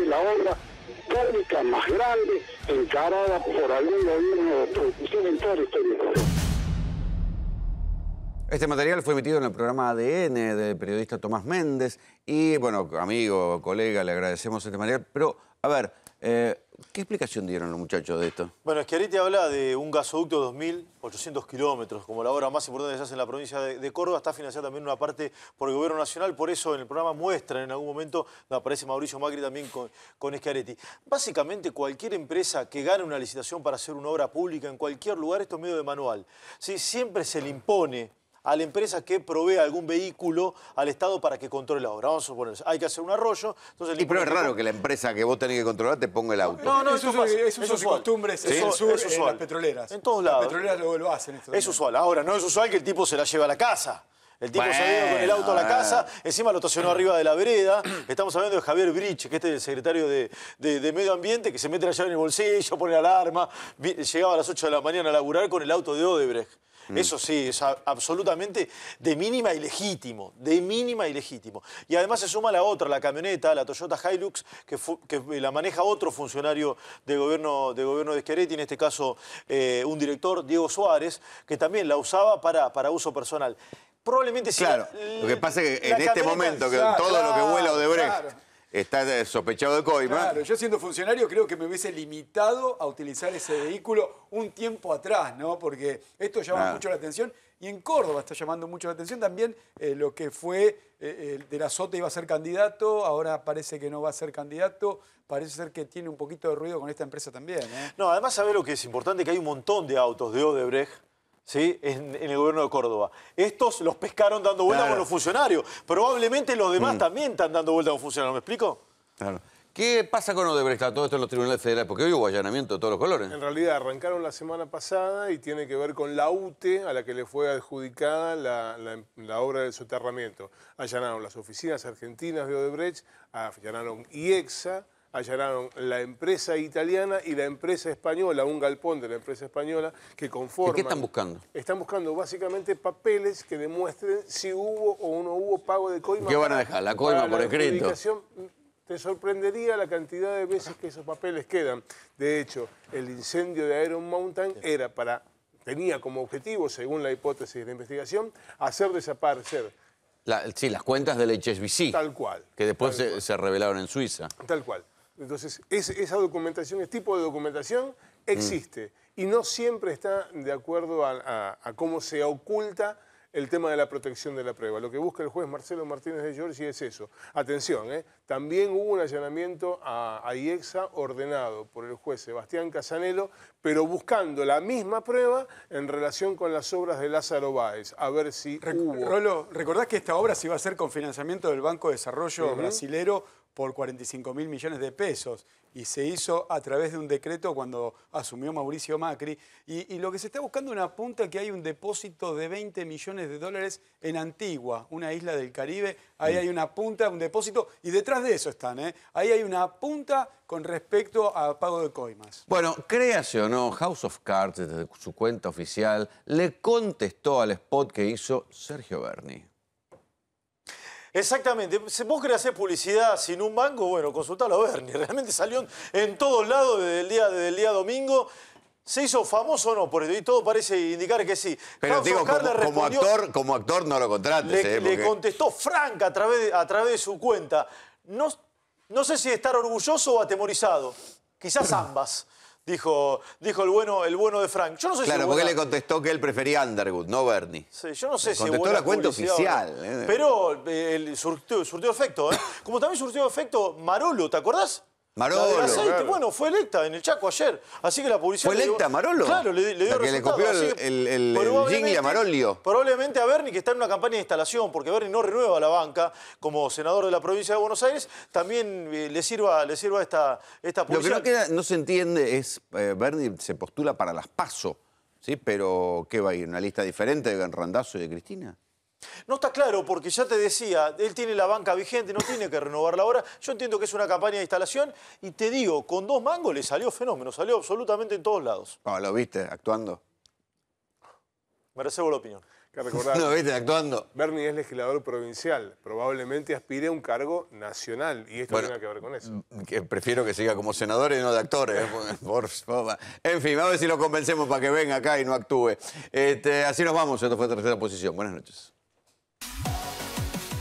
La obra pública más grande encarada por algún gobierno de oposición en toda la historia. Este material fue emitido en el programa ADN del periodista Tomás Méndez y, bueno, amigo, colega, le agradecemos este material. Pero, a ver, ¿qué explicación dieron los muchachos de esto? Bueno, Schiaretti habla de un gasoducto de 2.800 kilómetros, como la obra más importante que se hace en la provincia de Córdoba. Está financiada también una parte por el Gobierno Nacional, por eso en el programa muestran en algún momento, donde aparece Mauricio Macri también con Schiaretti. Básicamente, cualquier empresa que gane una licitación para hacer una obra pública en cualquier lugar, esto es medio de manual. ¿Sí? Siempre se le impone a la empresa que provee algún vehículo al Estado para que controle la obra. Vamos a suponer, hay que hacer un arroyo. Entonces pero es raro que la empresa que vos tenés que controlar te ponga el auto. No, eso es usos y costumbres en el sur, en las petroleras. En todos lados. Las petroleras lo hacen. Esto es usual. Ahora, no es usual que el tipo se la lleve a la casa. El tipo se ha ido con el auto a la casa, encima lo estacionó arriba de la vereda. Estamos hablando de Javier Brich, que este es el secretario de Medio Ambiente, que se mete la llave en el bolsillo, pone la alarma, llegaba a las 8 de la mañana a laburar con el auto de Odebrecht. Eso sí, es absolutamente de mínima y legítimo, Y además se suma la otra, la camioneta, la Toyota Hilux, que la maneja otro funcionario del gobierno de Schiaretti, en este caso un director, Diego Suárez, que también la usaba para uso personal. Probablemente sí. Claro, lo que pasa es que en este momento, que todo lo que vuela Odebrecht está sospechado de coima. Claro, yo siendo funcionario creo que me hubiese limitado a utilizar ese vehículo un tiempo atrás, ¿no? Porque esto llama mucho la atención y en Córdoba está llamando mucho la atención también lo que fue de la Sota iba a ser candidato, ahora parece que no va a ser candidato, parece ser que tiene un poquito de ruido con esta empresa también, ¿eh? No, además sabe lo que es importante, que hay un montón de autos de Odebrecht, ¿sí? En el gobierno de Córdoba. Estos los pescaron dando vuelta con los funcionarios. Probablemente los demás también están dando vuelta con funcionarios. ¿Me explico? Claro. ¿Qué pasa con Odebrecht? Todo esto en los tribunales federales, porque hoy hubo allanamiento de todos los colores. En realidad arrancaron la semana pasada y tiene que ver con la UTE, a la que le fue adjudicada la obra del soterramiento. Allanaron las oficinas argentinas de Odebrecht, allanaron IEXA, allanaron la empresa italiana y la empresa española, un galpón de la empresa española que conforman... ¿Y qué están buscando? Están buscando básicamente papeles que demuestren si hubo o no hubo pago de coima. ¿Qué van a dejar? ¿La coima por escrito? Te sorprendería la cantidad de veces que esos papeles quedan. De hecho, el incendio de Iron Mountain tenía como objetivo, según la hipótesis de la investigación, hacer desaparecer. Sí, las cuentas del HSBC. Tal cual. Que después se revelaron en Suiza. Tal cual. Entonces, esa documentación, ese tipo de documentación existe. Y no siempre está de acuerdo a cómo se oculta el tema de la protección de la prueba. Lo que busca el juez Marcelo Martínez de Giorgi es eso. Atención, también hubo un allanamiento a IEXA ordenado por el juez Sebastián Casanelo, pero buscando la misma prueba en relación con las obras de Lázaro Báez. A ver si hubo... Rolo, ¿recordás que esta obra se iba a hacer con financiamiento del Banco de Desarrollo brasilero por 45.000 millones de pesos? Y se hizo a través de un decreto cuando asumió Mauricio Macri. Y lo que se está buscando una punta, que hay un depósito de 20 millones de dólares en Antigua, una isla del Caribe. Ahí hay una punta, un depósito, y detrás de eso están, Ahí hay una punta con respecto a pago de coimas. Bueno, créase o no, House of Cards, desde su cuenta oficial, le contestó al spot que hizo Sergio Berni. Exactamente. ¿Vos querés hacer publicidad sin un banco? Bueno, consultalo a Berni. Realmente salió en todos lados desde el día domingo. ¿Se hizo famoso o no? Porque todo parece indicar que sí. Pero House digo, of Cards como actor no lo contrates. Le contestó Frank a través de su cuenta. No sé si estar orgulloso o atemorizado. Quizás ambas. Dijo el bueno de Frank. Yo no sé claro, si porque le contestó que él prefería Underwood, no Berni. Sí, yo no sé si contestó la cuenta oficial. Pero surtió efecto. Como también surtió efecto Marolo, ¿te acordás? Marolo. Claro. Bueno, fue electa en el Chaco ayer. Así que la publicidad... ¿Fue electa Marolo? Claro, le dio que le copió el jingle a Marolio. Probablemente a Berni, que está en una campaña de instalación, porque Berni no renueva la banca como senador de la provincia de Buenos Aires, también le sirva esta publicidad. Lo que no se entiende es, Berni se postula para las PASO, ¿sí? Pero, ¿qué va a ir? ¿Una lista diferente de Randazzo y de Cristina? No está claro, porque ya te decía, él tiene la banca vigente, no tiene que renovarla ahora. Yo entiendo que es una campaña de instalación y te digo, con 2 mangos le salió fenómeno, salió absolutamente en todos lados. ¿Lo viste actuando? Me reservo la opinión. Que recordar, ¿Lo viste actuando? Berni es legislador provincial, probablemente aspire a un cargo nacional y esto tiene que ver con eso. Prefiero que siga como senador y no de actor. En fin, a ver si lo convencemos para que venga acá y no actúe. Así nos vamos, esto fue Tercera Posición. Buenas noches.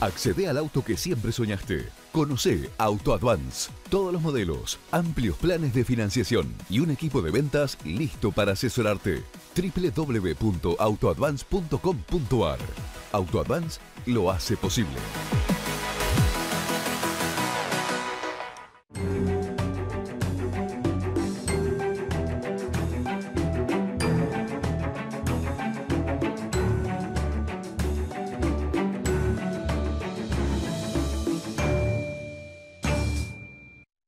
Accede al auto que siempre soñaste. Conoce Auto Advance. Todos los modelos, amplios planes de financiación y un equipo de ventas listo para asesorarte. www.autoadvance.com.ar. Auto Advance lo hace posible.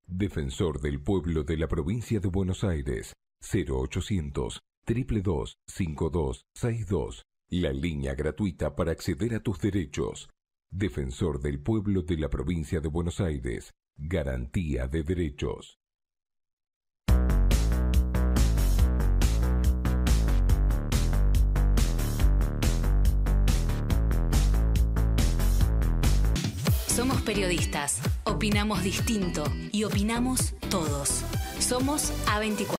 Defensor del Pueblo de la Provincia de Buenos Aires. 0800 222 5262. La línea gratuita para acceder a tus derechos. Defensor del Pueblo de la Provincia de Buenos Aires. Garantía de derechos. Somos periodistas, opinamos distinto y opinamos todos. Somos A24.